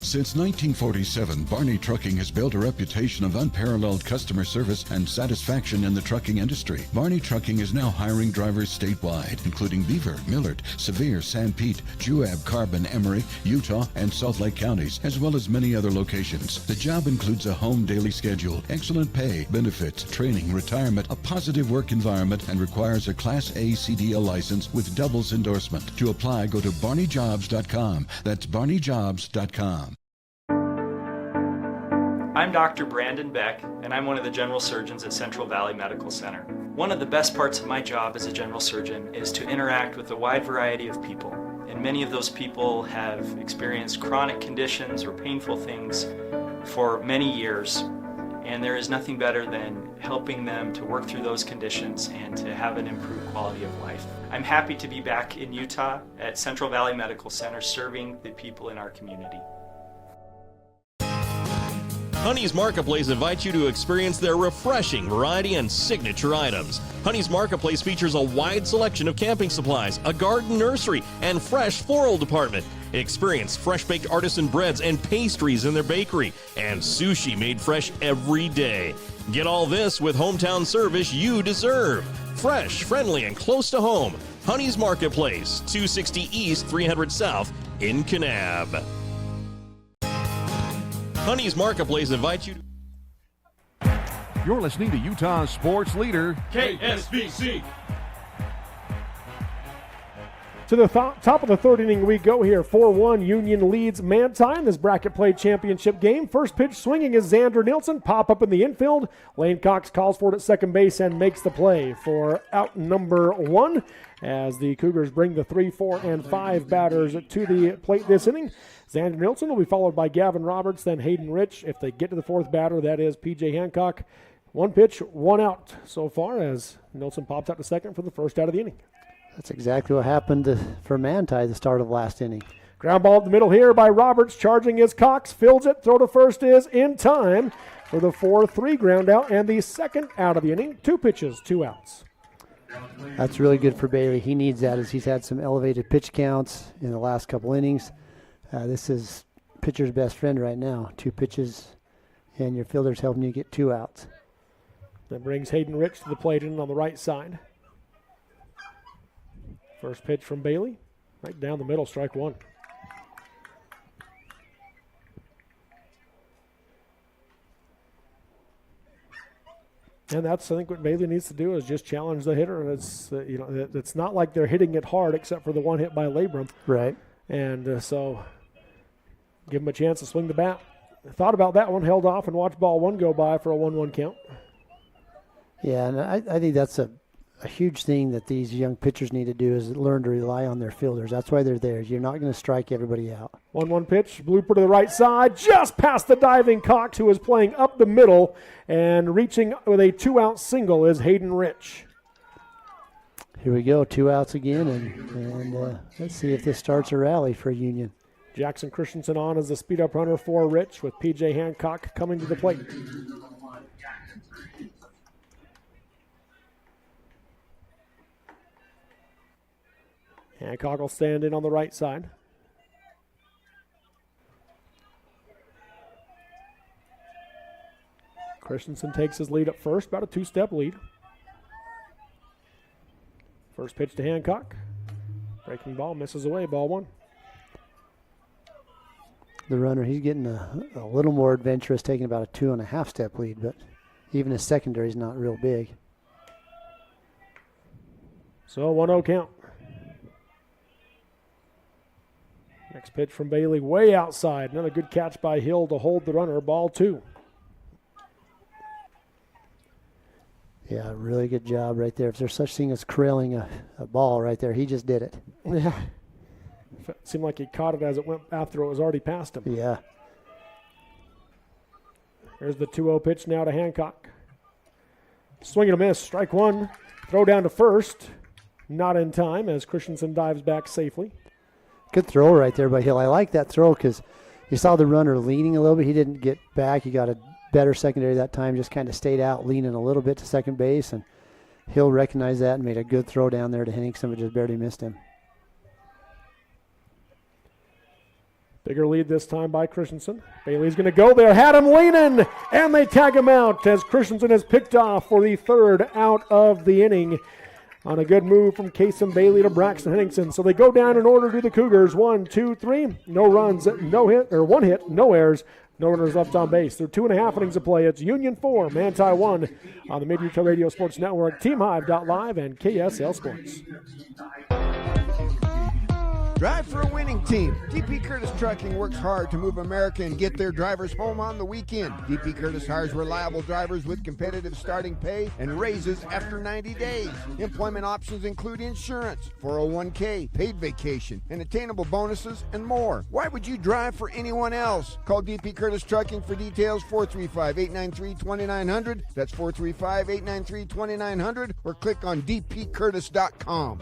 Since 1947, Barney Trucking has built a reputation of unparalleled customer service and satisfaction in the trucking industry. Barney Trucking is now hiring drivers statewide, including Beaver, Millard, Sevier, San Pete, Juab, Carbon, Emery, Utah, and Salt Lake counties, as well as many other locations. The job includes a home daily schedule, excellent pay, benefits, training, retirement, a positive work environment, and requires a Class A CDL license with doubles endorsement. To apply, go to barneyjobs.com. That's barneyjobs.com. I'm Dr. Brandon Beck, and I'm one of the general surgeons at Central Valley Medical Center. One of the best parts of my job as a general surgeon is to interact with a wide variety of people, and many of those people have experienced chronic conditions or painful things for many years, and there is nothing better than helping them to work through those conditions and to have an improved quality of life. I'm happy to be back in Utah at Central Valley Medical Center serving the people in our community. Honey's Marketplace invites you to experience their refreshing variety and signature items. Honey's Marketplace features a wide selection of camping supplies, a garden nursery, and fresh floral department. Experience fresh-baked artisan breads and pastries in their bakery, and sushi made fresh every day. Get all this with hometown service you deserve. Fresh, friendly, and close to home. Honey's Marketplace, 260 East, 300 South in Kanab. Honey's Marketplace invites you to... You're listening to Utah's sports leader, KSBC. To the top of the third inning we go here. 4-1 Union leads Manti in this bracket play championship game. First pitch swinging is Xander Nielsen. Pop up in the infield. Lane Cox calls for it at second base and makes the play for out number 1 as the Cougars bring the 3, 4, and 5 batters to the plate this inning. Xander Nielsen will be followed by Gavin Roberts, then Hayden Rich. If they get to the fourth batter, that is P.J. Hancock. 1 pitch, 1 out so far as Nielsen pops out to second for the first out of the inning. That's exactly what happened for Manti at the start of last inning. Ground ball up the middle here by Roberts. Charging is Cox. Fields it. Throw to first is in time for the 4-3 ground out and the second out of the inning. 2 pitches, 2 outs. That's really good for Bailey. He needs that as he's had some elevated pitch counts in the last couple innings. This is pitcher's best friend right now. 2 pitches, and your fielder's helping you get 2 outs. That brings Hayden Rich to the plate in on the right side. First pitch from Bailey, right down the middle, strike 1. And that's, I think, what Bailey needs to do is just challenge the hitter. And it's, it's not like they're hitting it hard except for the 1 hit by Labrum. Right. And so give him a chance to swing the bat. Thought about that one, held off, and watched ball 1 go by for a 1-1 count. Yeah, and I think that's a huge thing that these young pitchers need to do is learn to rely on their fielders. That's why they're there. You're not going to strike everybody out. 1-1 pitch, blooper to the right side, just past the diving Cox, who is playing up the middle, and reaching with a 2-out single is Hayden Rich. Here we go, 2 outs again, and let's see if this starts a rally for Union. Jackson Christensen on as the speed-up runner for Rich, with P.J. Hancock coming to the plate. Hancock will stand in on the right side. Christensen takes his lead up first, about a 2-step lead. First pitch to Hancock. Breaking ball, misses away, ball 1. The runner, he's getting a little more adventurous, taking about a 2.5-step lead, but even his secondary is not real big. So 1-0 count. Next pitch from Bailey, way outside. Another good catch by Hill to hold the runner, ball 2. Yeah, really good job right there. If there's such thing as trailing a ball right there, he just did it. Yeah. It seemed like he caught it as it went after it was already past him. Yeah. Here's the 2-0 pitch now to Hancock. Swing and a miss, strike 1. Throw down to first. Not in time as Christensen dives back safely. Good throw right there by Hill. I like that throw because you saw the runner leaning a little bit. He didn't get back. He got a better secondary that time, just kind of stayed out, leaning a little bit to second base, and he'll recognize that and made a good throw down there to Henningsen, but just barely missed him. Bigger lead this time by Christensen. Bailey's going to go there. Had him leaning, and they tag him out as Christensen is picked off for the third out of the inning on a good move from Kason Bailey to Braxton Henningsen. So they go down in order to the Cougars. 1, 2, 3. No runs, no hit, or one hit, no errors, no runners left on base. They're 2.5 innings of play. It's Union 4, Manti 1 on the Mid-Utah Radio Sports Network, TeamHive.live, and KSL Sports. Drive for a winning team. DP Curtis Trucking works hard to move America and get their drivers home on the weekend. DP Curtis hires reliable drivers with competitive starting pay and raises after 90 days. Employment options include insurance, 401k, paid vacation, and attainable bonuses, and more. Why would you drive for anyone else? Call DP Curtis Trucking for details, 435-893-2900. That's 435-893-2900, or click on dpcurtis.com.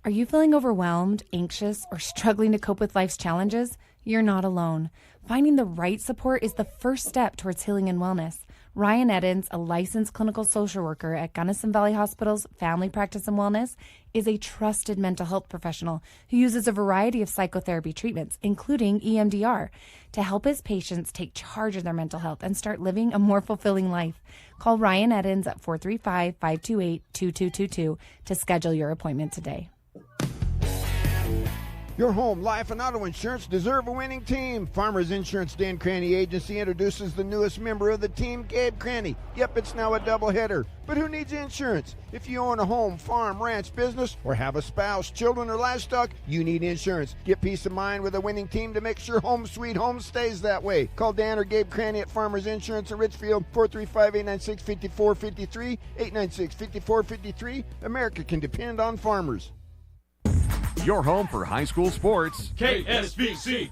Are you feeling overwhelmed, anxious, or struggling to cope with life's challenges? You're not alone. Finding the right support is the first step towards healing and wellness. Ryan Eddins, a licensed clinical social worker at Gunnison Valley Hospital's Family Practice and Wellness, is a trusted mental health professional who uses a variety of psychotherapy treatments, including EMDR, to help his patients take charge of their mental health and start living a more fulfilling life. Call Ryan Eddins at 435-528-2222 to schedule your appointment today. Your home, life, and auto insurance deserve a winning team. Farmers Insurance Dan Cranny Agency introduces the newest member of the team, Gabe Cranny. Yep, it's now a doubleheader. But who needs insurance? If you own a home, farm, ranch, business, or have a spouse, children, or livestock, you need insurance. Get peace of mind with a winning team to make sure home sweet home stays that way. Call Dan or Gabe Cranny at Farmers Insurance in Richfield, 435-896-5453, 896-5453. America can depend on farmers. Your home for high school sports. KSVC.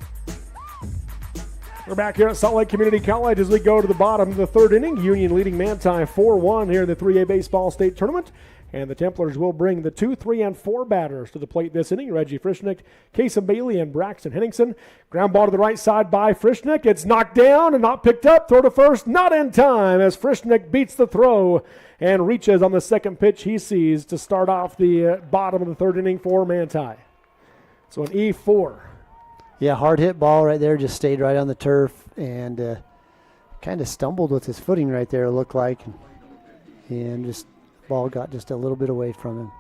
We're back here at Salt Lake Community College as we go to the bottom of the third inning. Union leading Manti 4-1 here in the 3A Baseball State Tournament. And the Templars will bring the 2, 3, and 4 batters to the plate this inning. Reggie Frischnick, Kason Bailey, and Braxton Henningsen. Ground ball to the right side by Frischnick. It's knocked down and not picked up. Throw to first, not in time as Frischnick beats the throw and reaches on the second pitch he sees to start off the bottom of the third inning for Manti. So an E4. Yeah, hard hit ball right there, just stayed right on the turf and kind of stumbled with his footing right there, it looked like. And just ball got just a little bit away from him.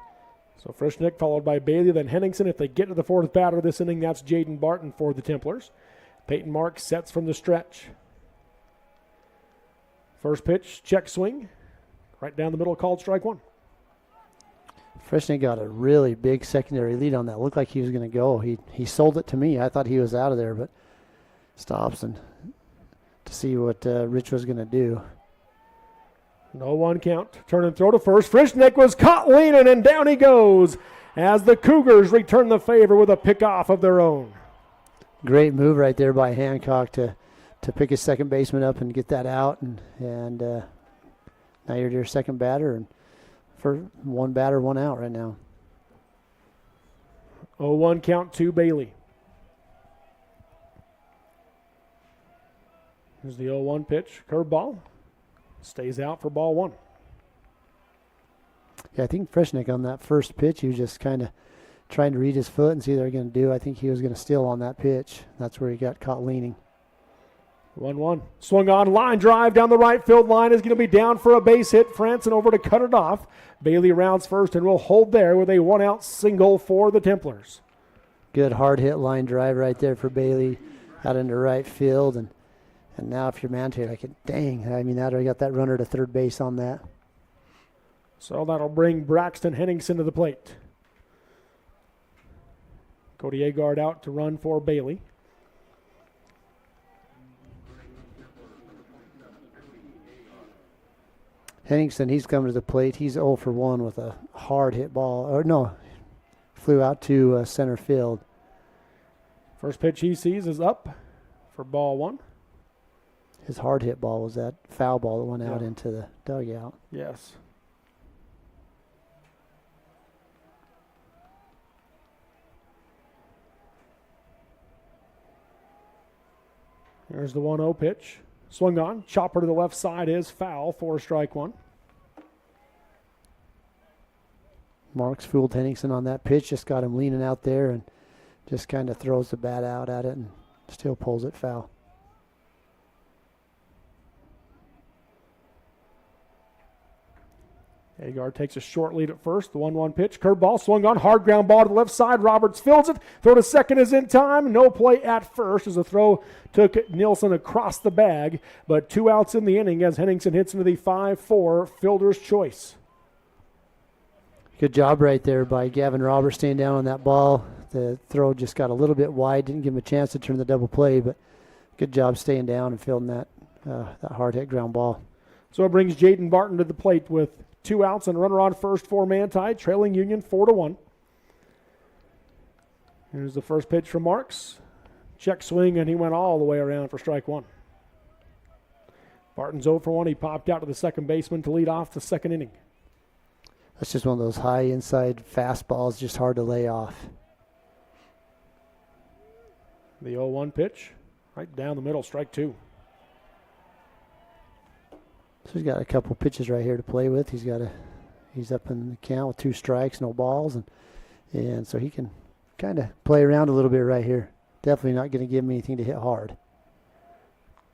So Frischnick followed by Bailey, then Henningsen. If they get to the fourth batter this inning, that's Jaden Barton for the Templars. Peyton Marks sets from the stretch. First pitch, check swing. Right down the middle, called strike one. Frischnick got a really big secondary lead on that. Looked like he was going to go. He sold it to me. I thought he was out of there, but stops and to see what Rich was going to do. 0-1 count. Turn and throw to first. Frischnick was caught leaning, and down he goes as the Cougars return the favor with a pickoff of their own. Great move right there by Hancock to pick his second baseman up and get that out. And now you're your second batter, and for one batter, one out right now. 0-1 count to Bailey. Here's the 0-1 pitch. Curveball. Stays out for ball one. Yeah, I think Frischnick on that first pitch, he was just kind of trying to read his foot and see what they're going to do. I think he was going to steal on that pitch. That's where he got caught leaning. 1-1. Swung on, line drive down the right field line is going to be down for a base hit. Franson over to cut it off. Bailey rounds first and will hold there with a one-out single for the Templars. Good hard hit line drive right there for Bailey out into right field. And now if you're Manti, like, dang, I mean, that already got that runner to third base on that. So that'll bring Braxton Henningsen to the plate. Cody Agard out to run for Bailey. Henningsen, he's coming to the plate. He's 0 for 1 with a hard hit ball. Or no, flew out to center field. First pitch he sees is up for ball one. His hard hit ball was that foul ball that went out into the dugout. Yes. There's the 1-0 pitch. Swung on. Chopper to the left side is foul for strike one. Marks fooled Henningsen on that pitch, just got him leaning out there and just kind of throws the bat out at it and still pulls it foul. Hagar takes a short lead at first. The 1-1 pitch. Curveball swung on. Hard ground ball to the left side. Roberts fields it. Throw to second is in time. No play at first as the throw took Nielsen across the bag. But 2 outs in the inning as Henningsen hits into the 5-4 fielder's choice. Good job right there by Gavin Roberts staying down on that ball. The throw just got a little bit wide. Didn't give him a chance to turn the double play, but good job staying down and fielding that hard hit ground ball. So it brings Jaden Barton to the plate with 2 outs and a runner on first for Manti, trailing Union 4-1. Here's the first pitch from Marks. Check swing, and he went all the way around for strike 1. Barton's 0 for 1. He popped out to the second baseman to lead off the second inning. That's just one of those high inside fastballs, just hard to lay off. The 0-1 pitch, right down the middle, strike 2. So he's got a couple pitches right here to play with. He's up in the count with 2 strikes, no balls, and so he can kind of play around a little bit right here. Definitely not going to give him anything to hit hard.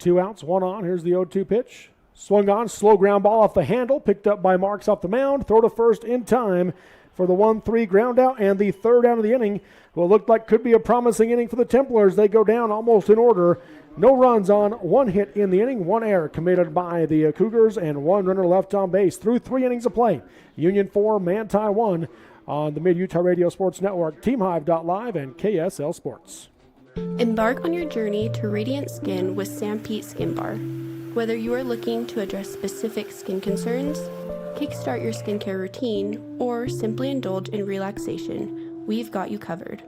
2 outs, 1 on. Here's the 0-2 pitch. Swung on, slow ground ball off the handle, picked up by Marks off the mound. Throw to first in time for the 1-3 ground out and the third out of the inning. What looked like could be a promising inning for the Templars. They go down almost in order. No runs on 1 hit in the inning, 1 error committed by the Cougars, and 1 runner left on base through 3 innings of play. Union 4, Manti 1 on the Mid-Utah Radio Sports Network, TeamHive.live, and KSL Sports. Embark on your journey to radiant skin with Sam Pete Skin Bar. Whether you are looking to address specific skin concerns, kickstart your skincare routine, or simply indulge in relaxation, we've got you covered.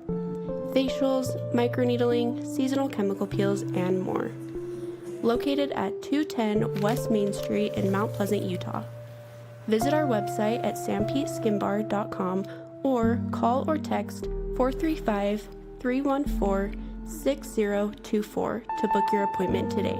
Facials, microneedling, seasonal chemical peels, and more. Located at 210 West Main Street in Mount Pleasant, Utah. Visit our website at sampeteskinbar.com or call or text 435-314-6024 to book your appointment today.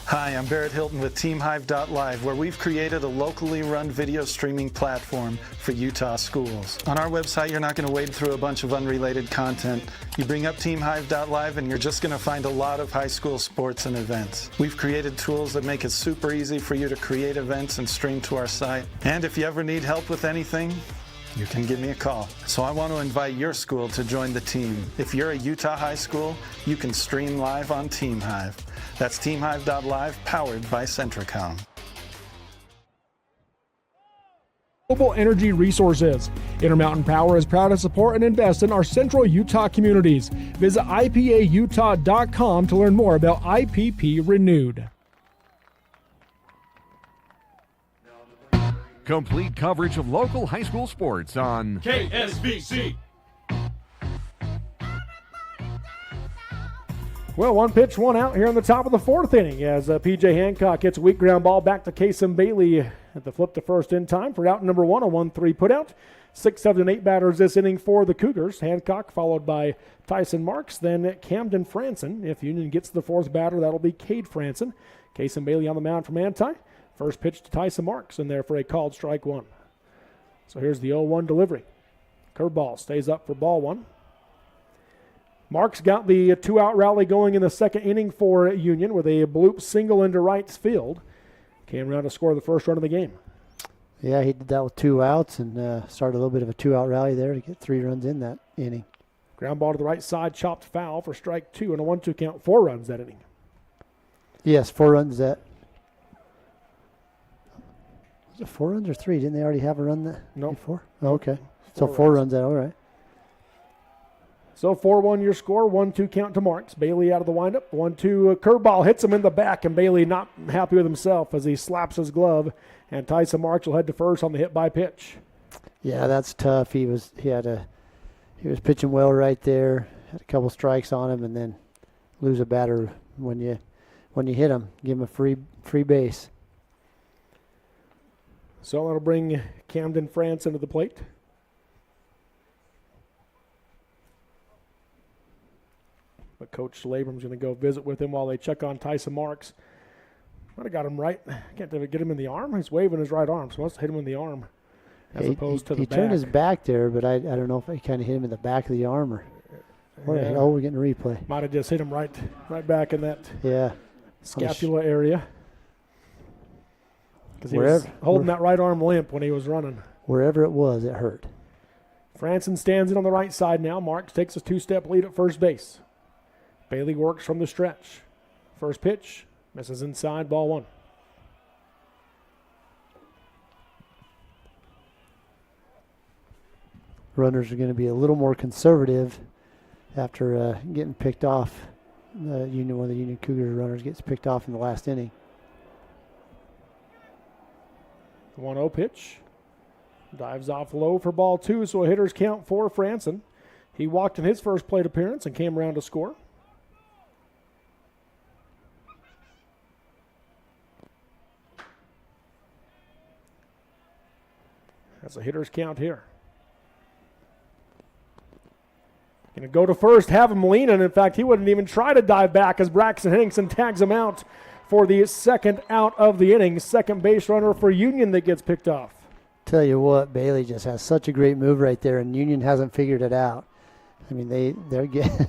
Hi, I'm Barrett Hilton with TeamHive.live, where we've created a locally run video streaming platform for Utah schools. On our website, you're not going to wade through a bunch of unrelated content. You bring up TeamHive.live and you're just going to find a lot of high school sports and events. We've created tools that make it super easy for you to create events and stream to our site. And if you ever need help with anything, you can give me a call. So I want to invite your school to join the team. If you're a Utah high school, you can stream live on TeamHive. That's TeamHive.live, powered by Centricom. Global Energy Resources. Intermountain Power is proud to support and invest in our central Utah communities. Visit IPAUtah.com to learn more about IPP Renewed. Complete coverage of local high school sports on KSBC. Well, 1 pitch, 1 out here in the top of the 4th inning as P.J. Hancock hits a weak ground ball back to Kason Bailey at the flip to first in time for out number 1, a 1-3 putout. 6, 7, and 8 batters this inning for the Cougars. Hancock followed by Tyson Marks, then Camden Franson. If Union gets the 4th batter, that'll be Cade Franson. Kason Bailey on the mound for Manti. First pitch to Tyson Marks, and there for a called strike 1. So here's the 0-1 delivery. Curveball stays up for ball 1. Marks got the 2-out rally going in the second inning for Union with a bloop single into right field. Came around to score the first run of the game. Yeah, he did that with 2 outs and started a little bit of a 2-out rally there to get 3 runs in that inning. Ground ball to the right side, chopped foul for strike 2 and a 1-2 count. 4 runs that inning. Yes, 4 runs that. Was it 4 runs or 3? Didn't they already have a run that before? Oh, okay. So 4 runs that, all right. So 4-1 your score, 1-2 count to Marks. Bailey out of the windup. 1-2 curveball hits him in the back, and Bailey not happy with himself as he slaps his glove. And Tyson Marks will head to first on the hit by pitch. Yeah, that's tough. He was pitching well right there. Had a couple strikes on him, and then lose a batter when you hit him. Give him a free base. So that'll bring Camden France into the plate. But Coach Labrum's going to go visit with him while they check on Tyson Marks. Might have got him right. Can't get him in the arm. He's waving his right arm, so must have hit him in the arm as opposed to the back. He turned his back there, but I don't know if he kind of hit him in the back of the arm or Yeah. oh, we're getting a replay. Might have just hit him right back in that scapula area. Because he was holding that right arm limp when he was running. Wherever it was, it hurt. Franson stands in on the right side now. Marks takes a 2-step lead at first base. Bailey works from the stretch. First pitch. Misses inside, ball 1. Runners are going to be a little more conservative after getting picked off. One of the Union Cougars runners gets picked off in the last inning. 1-0 pitch. Dives off low for ball 2, so a hitter's count for Franson. He walked in his first plate appearance and came around to score. That's a hitter's count here. Going to go to first, have him leaning. In fact, he wouldn't even try to dive back as Braxton Henningsen tags him out for the second out of the inning. Second base runner for Union that gets picked off. Tell you what, Bailey just has such a great move right there, and Union hasn't figured it out. I mean, they're getting.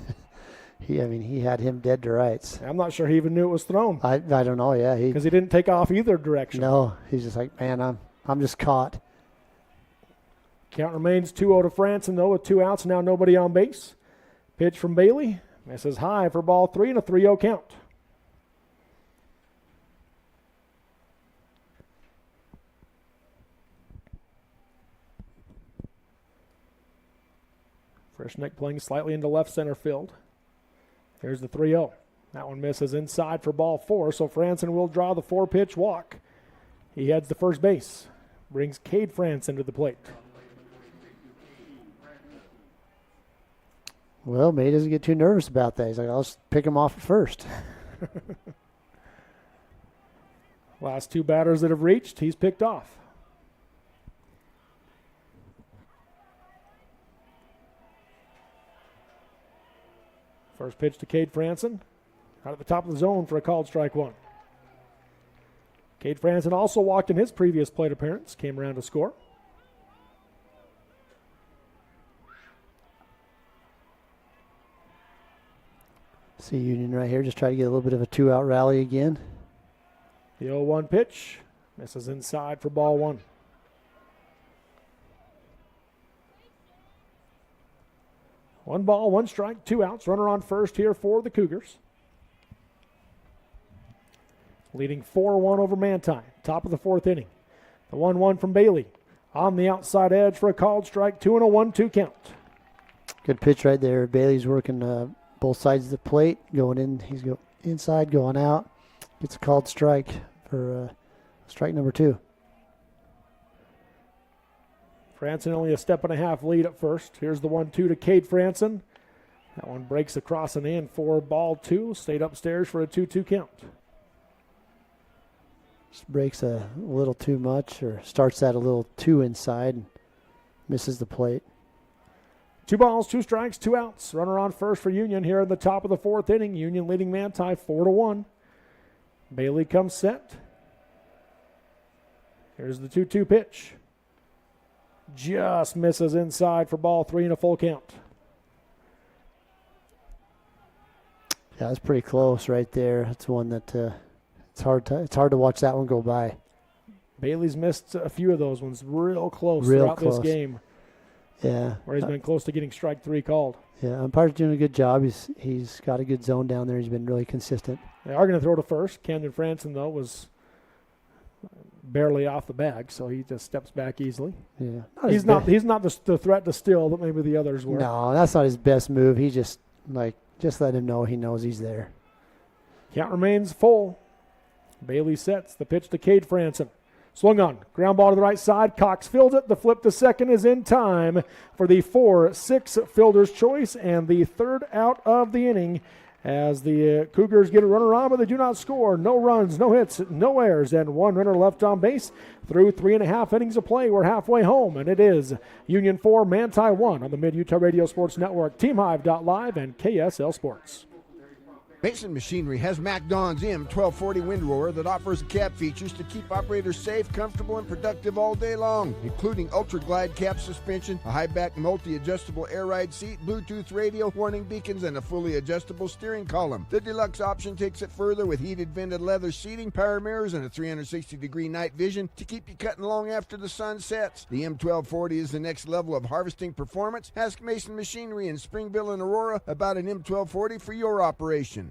he had him dead to rights. I'm not sure he even knew it was thrown. I don't know. Yeah, because he didn't take off either direction. No, he's just like, man, I'm just caught. Count remains 2-0 to Franson, though, with 2 outs. Now nobody on base. Pitch from Bailey. Misses high for ball 3 and a 3-0 count. Frischneck playing slightly into left center field. Here's the 3-0. That one misses inside for ball 4, so Franson will draw the 4-pitch walk. He heads to first base. Brings Cade Franson to the plate. Well, May doesn't get too nervous about that. He's like, I'll just pick him off at first. Last 2 batters that have reached, he's picked off. First pitch to Cade Franson. Out at the top of the zone for a called strike 1. Cade Franson also walked in his previous plate appearance. Came around to score. See Union right here, just try to get a little bit of a 2-out rally again. The 0-1 pitch. Misses inside for ball 1. One ball, 1 strike, 2 outs. Runner on first here for the Cougars. Leading 4-1 over Manti. Top of the 4th inning. The 1-1 from Bailey. On the outside edge for a called strike, 2 and a 1-2 count. Good pitch right there. Bailey's working both sides of the plate. Going in, he's inside, going out. Gets a called strike for strike number 2. Franson only a 1.5 lead at first. Here's the 1-2 to Cade Franson. That one breaks across and in for ball 2. Stayed upstairs for a 2-2 count. Just breaks a little too much, or starts that a little too inside and misses the plate. 2 balls, 2 strikes, 2 outs. Runner on first for Union here in the top of the 4th inning. Union leading Manti 4-1. Bailey comes set. Here's the 2-2 pitch. Just misses inside for ball 3 and a full count. Yeah, that's pretty close right there. That's one that it's hard to watch that one go by. Bailey's missed a few of those ones real close throughout this game. Yeah. Where he's been close to getting strike 3 called. Yeah, umpire's doing a good job. He's got a good zone down there. He's been really consistent. They are going to throw to first. Camden Franson, though, was barely off the bag, so he just steps back easily. Yeah. He's not the threat to steal that maybe the others were. No, that's not his best move. He just let him know he knows he's there. Count remains full. Bailey sets the pitch to Cade Franson. Swung on. Ground ball to the right side. Cox fields it. The flip to second is in time for the 4-6 fielder's choice and the 3rd out of the inning as the Cougars get a runner on, but they do not score. No runs, no hits, no errors, and 1 runner left on base through 3.5 innings of play. We're halfway home, and it is Union 4, Manti 1 on the Mid-Utah Radio Sports Network, TeamHive.live, and KSL Sports. Mason Machinery has MacDon's M1240 windrower that offers cab features to keep operators safe, comfortable, and productive all day long, including Ultra Glide cab suspension, a high-back multi-adjustable air ride seat, Bluetooth radio, warning beacons, and a fully adjustable steering column. The deluxe option takes it further with heated vented leather seating, power mirrors, and a 360-degree night vision to keep you cutting long after the sun sets. The M1240 is the next level of harvesting performance. Ask Mason Machinery in Springville and Aurora about an M1240 for your operation.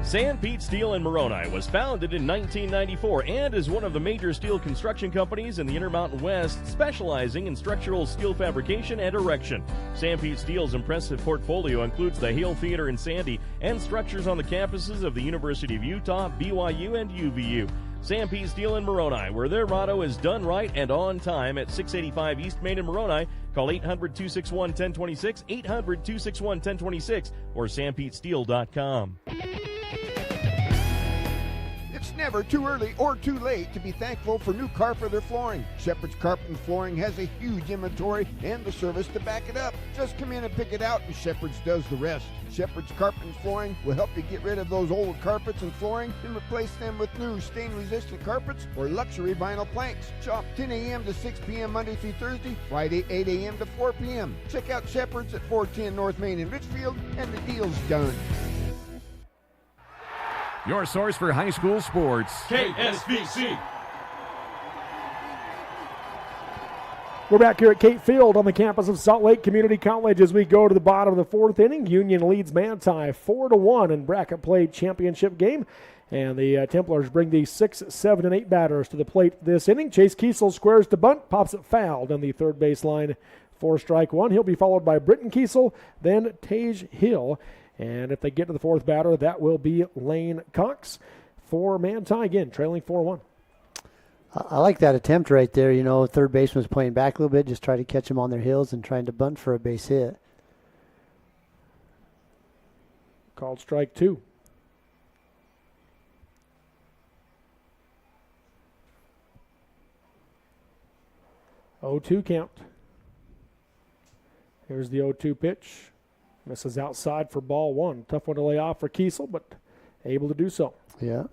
San Pete Steel in Moroni was founded in 1994 and is one of the major steel construction companies in the Intermountain West, specializing in structural steel fabrication and erection. San Pete Steel's impressive portfolio includes the Hale Theater in Sandy and structures on the campuses of the University of Utah, BYU, and UVU. San Pete Steel in Moroni, where their motto is done right and on time, at 685 East Main in Moroni. Call 800-261-1026, 800-261-1026, or sanpetesteel.com. It's never too early or too late to be thankful for new carpet or flooring. Shepherd's Carpet and Flooring has a huge inventory and the service to back it up. Just come in and pick it out, and Shepherd's does the rest. Shepherd's Carpet and Flooring will help you get rid of those old carpets and flooring and replace them with new stain-resistant carpets or luxury vinyl planks. Shop 10 a.m. to 6 p.m. Monday through Thursday, Friday 8 a.m. to 4 p.m. Check out Shepherd's at 410 North Main in Richfield, and the deal's done. Your source for high school sports. KSVC. We're back here at Cape Field on the campus of Salt Lake Community College as we go to the bottom of the fourth inning. Union leads Manti 4-1 in bracket play championship game. And the Templars bring the 6, 7, and 8 batters to the plate this inning. Chase Kiesel squares to bunt, pops it fouled on the third base line for strike one. He'll be followed by Britton Kiesel, then Tage Hill. And if they get to the fourth batter, that will be Lane Cox for Manti, again, trailing 4-1. I like that attempt right there. You know, third baseman's playing back a little bit, just try to catch them on their heels and trying to bunt for a base hit. Called strike two. Oh, 2 count. Here's the 0-2 pitch. Misses outside for ball one. Tough one to lay off for Kiesel, but able to do so. Yeah.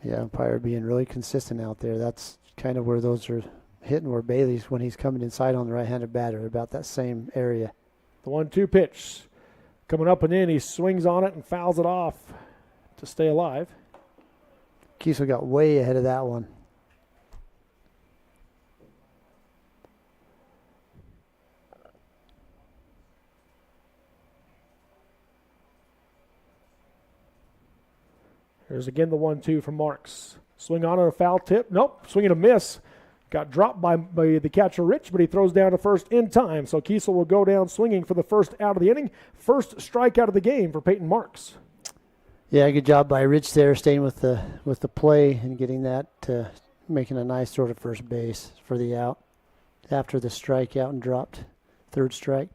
Yeah, umpire being really consistent out there. That's kind of where those are hitting, where Bailey's, when he's coming inside on the right-handed batter, about that same area. The 1-2 pitch. Coming up and in, he swings on it and fouls it off to stay alive. Kiesel got way ahead of that one. There's again the 1-2 from Marks. Swing on a foul tip. Nope, swing and a miss. Got dropped by the catcher Rich, but he throws down to first in time. So Kiesel will go down swinging for the first out of the inning. First strikeout of the game for Peyton Marks. Yeah, good job by Rich there, staying with the play and getting that, making a nice throw to first base for the out after the strikeout and dropped third strike.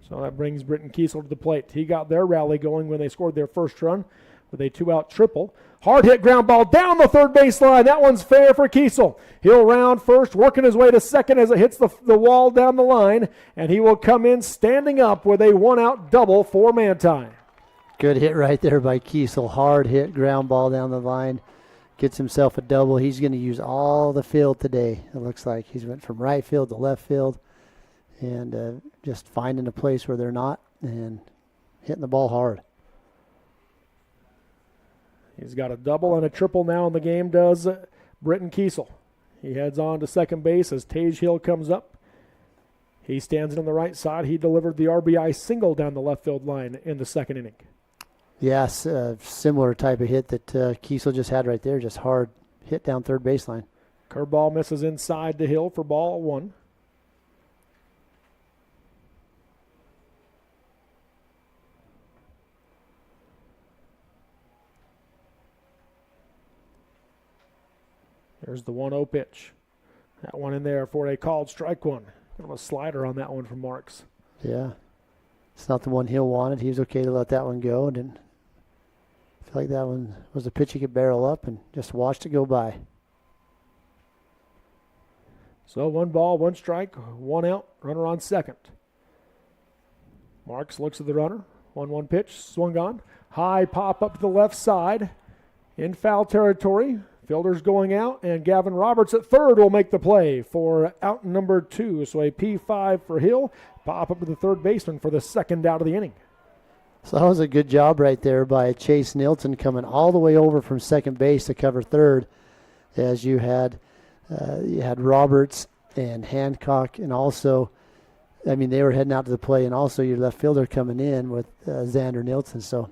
So that brings Britton Kiesel to the plate. He got their rally going when they scored their first run with a 2-out triple. Hard hit ground ball down the third baseline. That one's fair for Kiesel. He'll round first, working his way to second as it hits the wall down the line, and he will come in standing up with a 1-out double for Manti. Good hit right there by Kiesel. Hard hit ground ball down the line. Gets himself a double. He's going to use all the field today. It looks like he's went from right field to left field. And just finding a place where they're not and hitting the ball hard. He's got a double and a triple now in the game, does Britton Kiesel. He heads on to second base as Tage Hill comes up. He stands on the right side. He delivered the RBI single down the left field line in the second inning. Yes, similar type of hit that Kiesel just had right there, just hard hit down third baseline. Curveball misses inside to Hill for ball one. There's the 1-0 pitch. That one in there for a called strike one. Kind of a slider on that one from Marks. Yeah. It's not the one Hill wanted. He was okay to let that one go. And I feel like that one was a pitch he could barrel up and just watched it go by. So 1 ball, 1 strike, 1 out, runner on second. Marks looks at the runner. 1-1 pitch, swung on. High pop up to the left side. In foul territory. Fielder's going out, and Gavin Roberts at third will make the play for out number 2. So a P5 for Hill. Pop up to the third baseman for the second out of the inning. So that was a good job right there by Chase Nilton coming all the way over from second base to cover third, as you had Roberts and Hancock, and also, I mean, they were heading out to the play, and also your left fielder coming in with Xander Nilton. So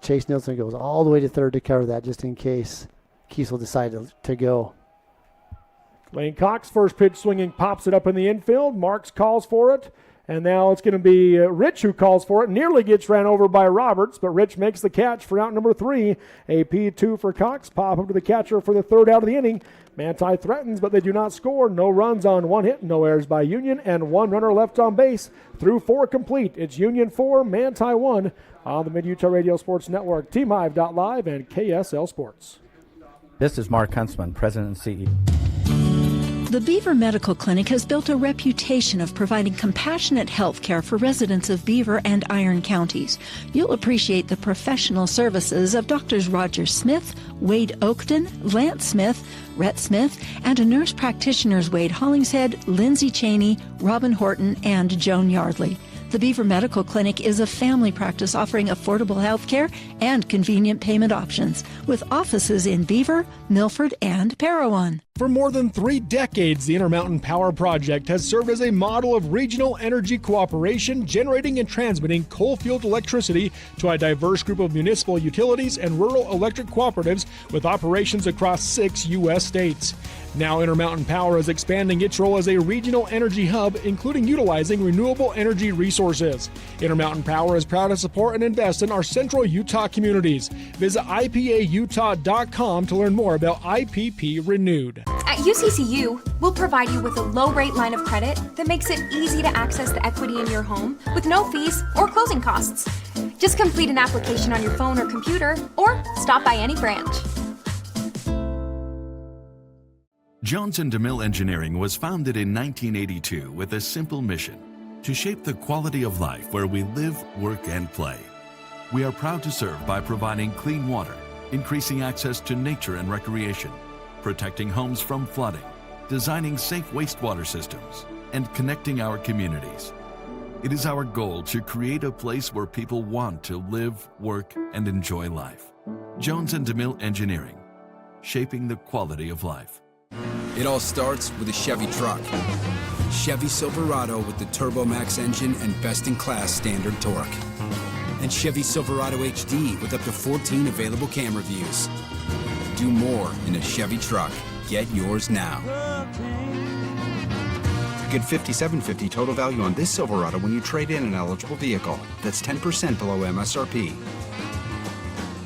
Chase Nilton goes all the way to third to cover that, just in case Kiesel decided to go. Lane Cox, first pitch swinging, pops it up in the infield. Marks calls for it. And now it's going to be Rich who calls for it. Nearly gets ran over by Roberts, but Rich makes the catch for out number 3. A P2 for Cox. Pop up to the catcher for the third out of the inning. Manti threatens, but they do not score. No runs on 1 hit, no errors by Union, and 1 runner left on base through 4 complete. It's Union 4, Manti 1 on the Mid-Utah Radio Sports Network, TeamHive.live, and KSL Sports. This is Mark Huntsman, President and CEO. The Beaver Medical Clinic has built a reputation of providing compassionate health care for residents of Beaver and Iron counties. You'll appreciate the professional services of Drs. Roger Smith, Wade Oakton, Lance Smith, Rhett Smith, and nurse practitioners Wade Hollingshead, Lindsay Cheney, Robin Horton, and Joan Yardley. The Beaver Medical Clinic is a family practice offering affordable health care and convenient payment options, with offices in Beaver, Milford, and Parowan. For more than 3 decades, the Intermountain Power Project has served as a model of regional energy cooperation, generating and transmitting coal-fueled electricity to a diverse group of municipal utilities and rural electric cooperatives with operations across 6 U.S. states. Now Intermountain Power is expanding its role as a regional energy hub, including utilizing renewable energy resources. Intermountain Power is proud to support and invest in our central Utah communities. Visit IPAUtah.com to learn more about IPP Renewed. At UCCU, we'll provide you with a low-rate line of credit that makes it easy to access the equity in your home with no fees or closing costs. Just complete an application on your phone or computer, or stop by any branch. Jones & DeMille Engineering was founded in 1982 with a simple mission: to shape the quality of life where we live, work, and play. We are proud to serve by providing clean water, increasing access to nature and recreation, protecting homes from flooding, designing safe wastewater systems, and connecting our communities. It is our goal to create a place where people want to live, work, and enjoy life. Jones & DeMille Engineering, shaping the quality of life. It all starts with a Chevy truck. Chevy Silverado with the Turbo Max engine and best-in-class standard torque. And Chevy Silverado HD with up to 14 available camera views. Do more in a Chevy truck. Get yours now. Get $5,750 total value on this Silverado when you trade in an eligible vehicle. That's 10% below MSRP.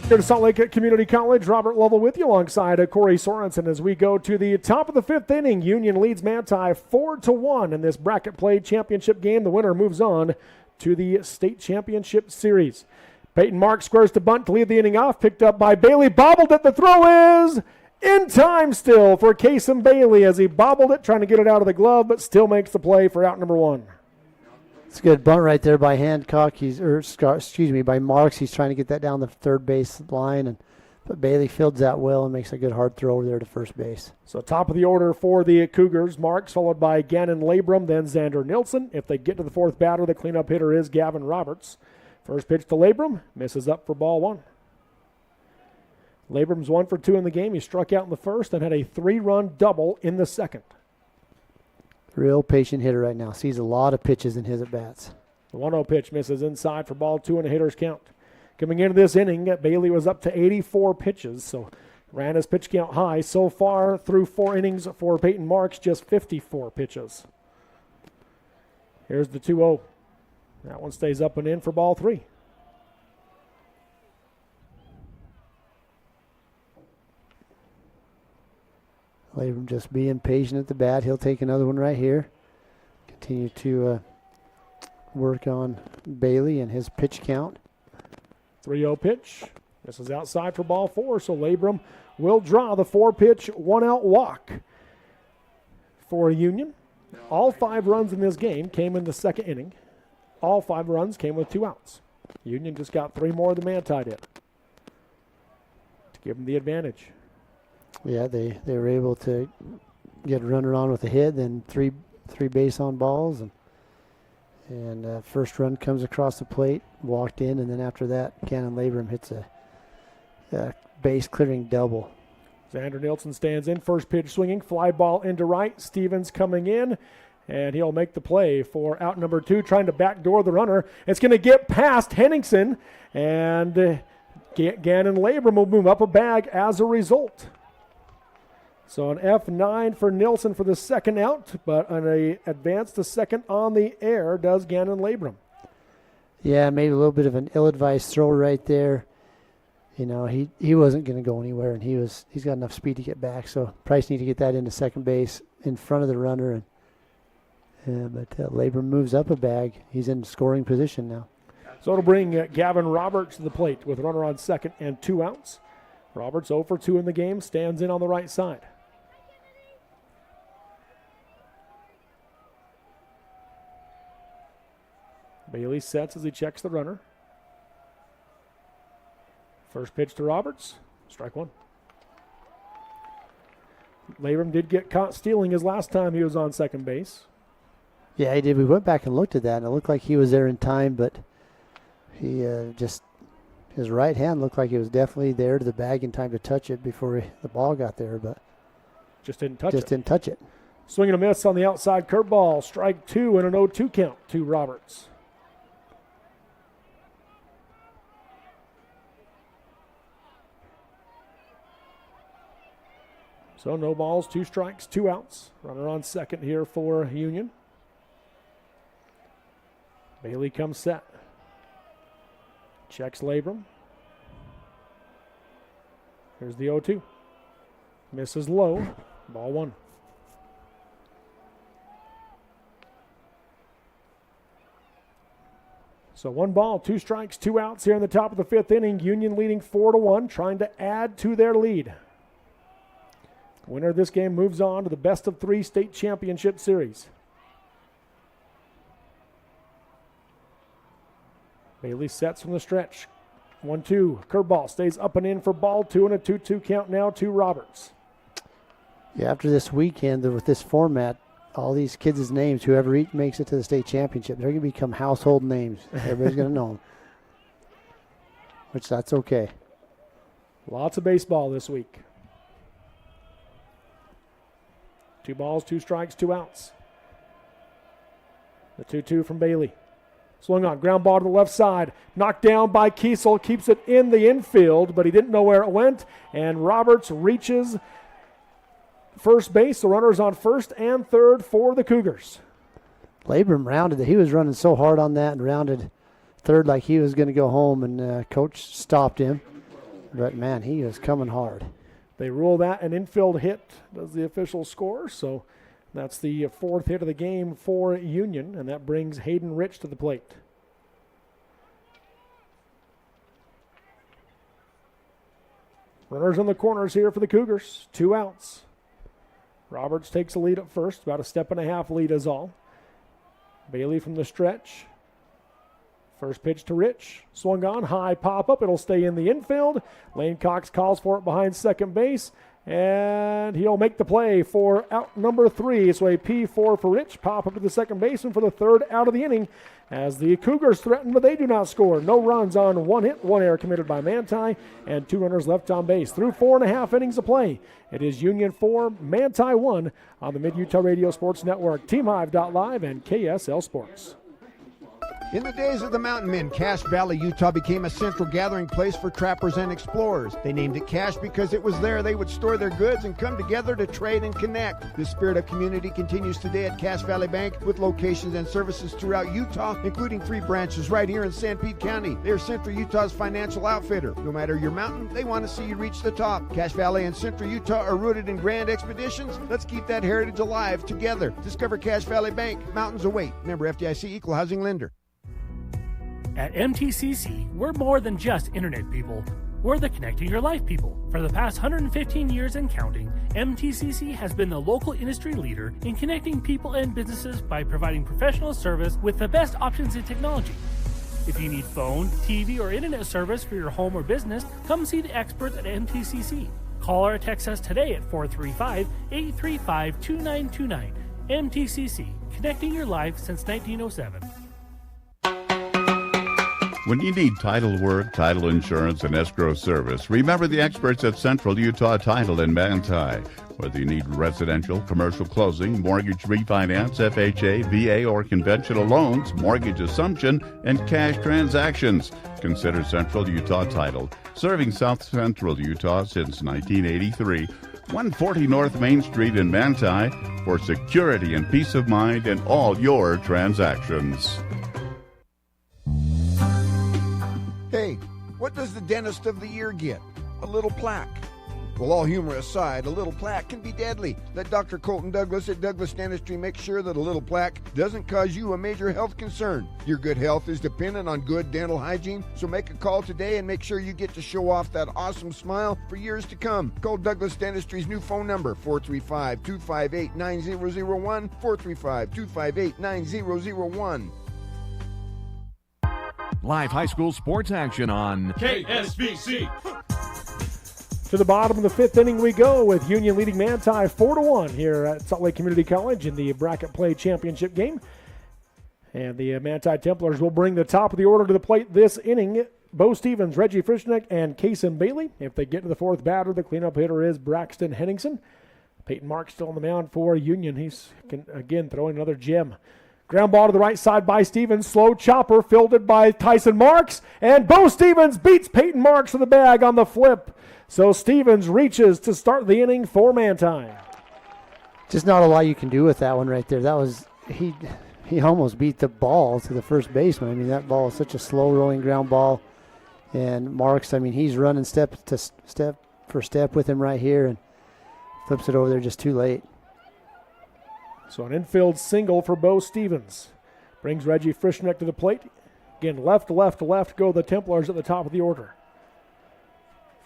Here to Salt Lake Community College, Robert Lovell with you alongside Corey Sorensen as we go to the top of the 5th inning. Union leads Manti 4-1 in this bracket play championship game. The winner moves on to the state championship series. Peyton Marks squares to bunt to lead the inning off, picked up by Bailey, bobbled it. The throw is in time still for Kason Bailey as he bobbled it, trying to get it out of the glove, but still makes the play for out number 1. It's a good bunt right there by Hancock. By Marks. He's trying to get that down the third base line, but Bailey fields that well and makes a good hard throw over there to first base. So top of the order for the Cougars, Marks, followed by Gannon Labrum, then Xander Nilsson. If they get to the 4th batter, the cleanup hitter is Gavin Roberts. First pitch to Labrum, misses up for ball 1. Labrum's 1 for 2 in the game. He struck out in the first and had a 3-run double in the second. Real patient hitter right now. Sees a lot of pitches in his at-bats. The 1-0 pitch misses inside for ball 2 and a hitter's count. Coming into this inning, Bailey was up to 84 pitches, so ran his pitch count high. So far through 4 innings for Peyton Marks, just 54 pitches. Here's the 2-0. That one stays up and in for ball 3. Labrum just being patient at the bat. He'll take another one right here. Continue to work on Bailey and his pitch count. 3-0 pitch. This is outside for ball 4, so Labrum will draw the 4-pitch, 1-out walk. for Union. All 5 runs in this game came in the second inning. All 5 runs came with 2 outs. Union just got 3 more than Manti did to give them the advantage. Yeah, they were able to get a runner on with a hit, then three base on balls, and first run comes across the plate, walked in, and then after that, Gannon Labrum hits a base clearing double. Xander Nielsen stands in, first pitch swinging, fly ball into right. Stevens coming in, and he'll make the play for out number 2, trying to backdoor the runner. It's going to get past Henningsen, and Gannon Labrum will move up a bag as a result. So an F9 for Nielsen for the second out, but an advance to second on the air does Gannon Labrum. Yeah, maybe a little bit of an ill-advised throw right there. You know, he wasn't going to go anywhere, and he's got enough speed to get back. So Price need to get that into second base in front of the runner, but Labrum moves up a bag. He's in scoring position now. So it'll bring Gavin Roberts to the plate with runner on second and 2 outs. Roberts 0 for 2 in the game, stands in on the right side. Bailey sets as he checks the runner. First pitch to Roberts, strike 1. Labrum did get caught stealing his last time he was on second base. Yeah, he did. We went back and looked at that, and it looked like he was there in time, but he his right hand looked like it was definitely there to the bag in time to touch it before the ball got there, but just didn't touch it. Swing and a miss on the outside curveball, strike 2 and an 0-2 count to Roberts. So no balls, 2 strikes, 2 outs. Runner on second here for Union. Bailey comes set. Checks Labrum. Here's the 0-2. Misses low. Ball 1. So 1 ball, 2 strikes, 2 outs here in the top of the 5th inning. Union leading 4-1, trying to add to their lead. Winner of this game moves on to the best of 3 state championship series. Bailey sets from the stretch. 1-2, curveball stays up and in for ball 2 and a 2-2 count now to Roberts. Yeah, after this weekend with this format, all these kids' names, whoever makes it to the state championship, they're going to become household names. Everybody's going to know them, which that's okay. Lots of baseball this week. 2 balls, 2 strikes, 2 outs. The 2-2 from Bailey. Swung on, ground ball to the left side. Knocked down by Kiesel, keeps it in the infield, but he didn't know where it went. And Roberts reaches first base. The runner's on first and third for the Cougars. Labrum rounded it. He was running so hard on that and rounded third like he was going to go home, and coach stopped him. But, man, he was coming hard. They rule that an infield hit, does the official score. So that's the 4th hit of the game for Union, and that brings Hayden Rich to the plate. Runners in the corners here for the Cougars, 2 outs. Roberts takes the lead at first, about a 1.5 lead is all. Bailey from the stretch. First pitch to Rich. Swung on, high pop-up. It'll stay in the infield. Lane Cox calls for it behind second base, and he'll make the play for out number 3. So a P4 for Rich. Pop-up to the second baseman for the 3rd out of the inning as the Cougars threaten, but they do not score. No runs on 1 hit, 1 error committed by Manti, and 2 runners left on base. Through 4.5 innings of play, it is Union 4, Manti 1 on the Mid-Utah Radio Sports Network, TeamHive.live, and KSL Sports. In the days of the Mountain Men, Cache Valley, Utah became a central gathering place for trappers and explorers. They named it Cache because it was there they would store their goods and come together to trade and connect. The spirit of community continues today at Cache Valley Bank with locations and services throughout Utah, including 3 branches right here in San Pete County. They're Central Utah's financial outfitter. No matter your mountain, they want to see you reach the top. Cache Valley and Central Utah are rooted in grand expeditions. Let's keep that heritage alive together. Discover Cache Valley Bank. Mountains await. Member FDIC, Equal Housing Lender. At MTCC, we're more than just internet people. We're the Connecting Your Life people. For the past 115 years and counting, MTCC has been the local industry leader in connecting people and businesses by providing professional service with the best options in technology. If you need phone, TV, or internet service for your home or business, come see the experts at MTCC. Call or text us today at 435-835-2929. MTCC, connecting your life since 1907. When you need title work, title insurance, and escrow service, remember the experts at Central Utah Title in Manti. Whether you need residential, commercial closing, mortgage refinance, FHA, VA, or conventional loans, mortgage assumption, and cash transactions, consider Central Utah Title, serving South Central Utah since 1983. 140 North Main Street in Manti for security and peace of mind in all your transactions. Hey, what does the dentist of the year get? A little plaque. Well, all humor aside, a little plaque can be deadly. Let Dr. Colton Douglas at Douglas Dentistry make sure that a little plaque doesn't cause you a major health concern. Your good health is dependent on good dental hygiene, so make a call today and make sure you get to show off that awesome smile for years to come. Call Douglas Dentistry's new phone number, 435-258-9001, 435-258-9001. Live high school sports action on KSBC. To the bottom of the fifth inning we go with Union leading Manti 4-1 here at Salt Lake Community College in the bracket play championship game. And the Manti Templars will bring the top of the order to the plate this inning. Bo Stevens, Reggie Frischneck, and Kason Bailey. If they get to the fourth batter, the cleanup hitter is Braxton Henningsen. Peyton Marks still on the mound for Union. He's, again, throwing another gem. Ground ball to the right side by Stevens. Slow chopper fielded by Tyson Marks. And Bo Stevens beats Peyton Marks to the bag on the flip. So Stevens reaches to start the inning for Manti. Just not a lot you can do with that one right there. That was, he almost beat the ball to the first baseman. I mean, that ball is such a slow rolling ground ball. And Marks, I mean, he's running step for step with him right here and flips it over there just too late. So an infield single for Bo Stevens. Brings Reggie Frischneck to the plate. Again, left go the Templars at the top of the order.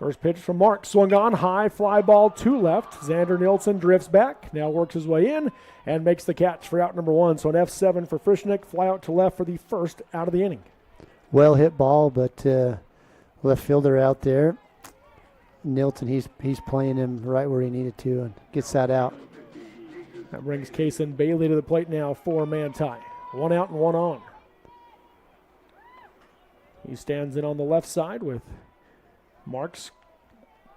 First pitch from Mark. Swung on, high fly ball to left. Xander Nielsen drifts back. Now works his way in and makes the catch for out number one. So an F7 for Frischneck. Fly out to left for the first out of the inning. Well hit ball, but left fielder out there. Nielsen, he's playing him right where he needed to and gets that out. That brings Kason Bailey to the plate now for Manti. One out and one on. He stands in on the left side with Marks.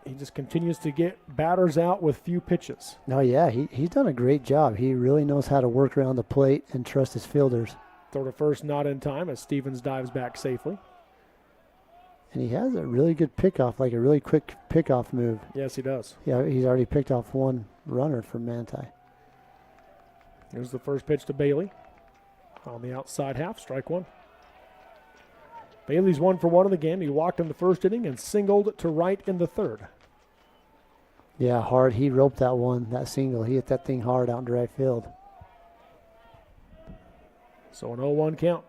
He just continues to get batters out with few pitches. Oh, yeah, he's done a great job. He really knows how to work around the plate and trust his fielders. Throw to first, not in time as Stevens dives back safely. And he has a really good pickoff, like a really quick pickoff move. Yes, he does. Yeah, he's already picked off one runner for Manti. Here's the first pitch to Bailey. On the outside half, strike one. Bailey's 1 for 1 in the game. He walked in the first inning and singled to right in the third. Yeah, hard. He roped that single. He hit that thing hard out in right field. So an 0-1 count.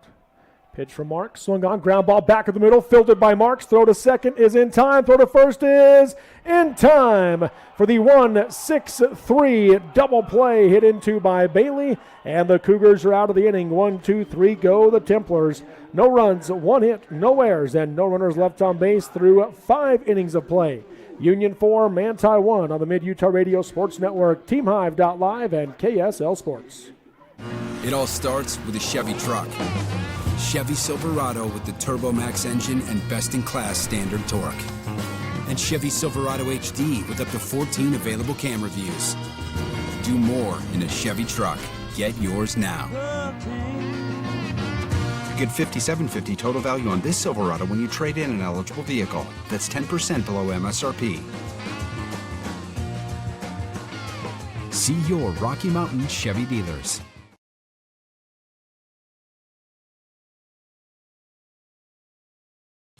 Pitch from Marks. Swung on. Ground ball back of the middle. Fielded by Marks. Throw to second is in time. Throw to first is in time for the 1-6-3 double play hit into by Bailey. And the Cougars are out of the inning. 1, 2, 3, go the Templars. No runs, 1 hit, no errors, and no runners left on base through 5 innings of play. Union 4, Manti 1 on the Mid-Utah Radio Sports Network, TeamHive.live, and KSL Sports. It all starts with a Chevy truck. Chevy Silverado with the Turbo Max engine and best-in-class standard torque. And Chevy Silverado HD with up to 14 available camera views. Do more in a Chevy truck. Get yours now. Get $5,750 total value on this Silverado when you trade in an eligible vehicle. That's 10% below MSRP. See your Rocky Mountain Chevy dealers.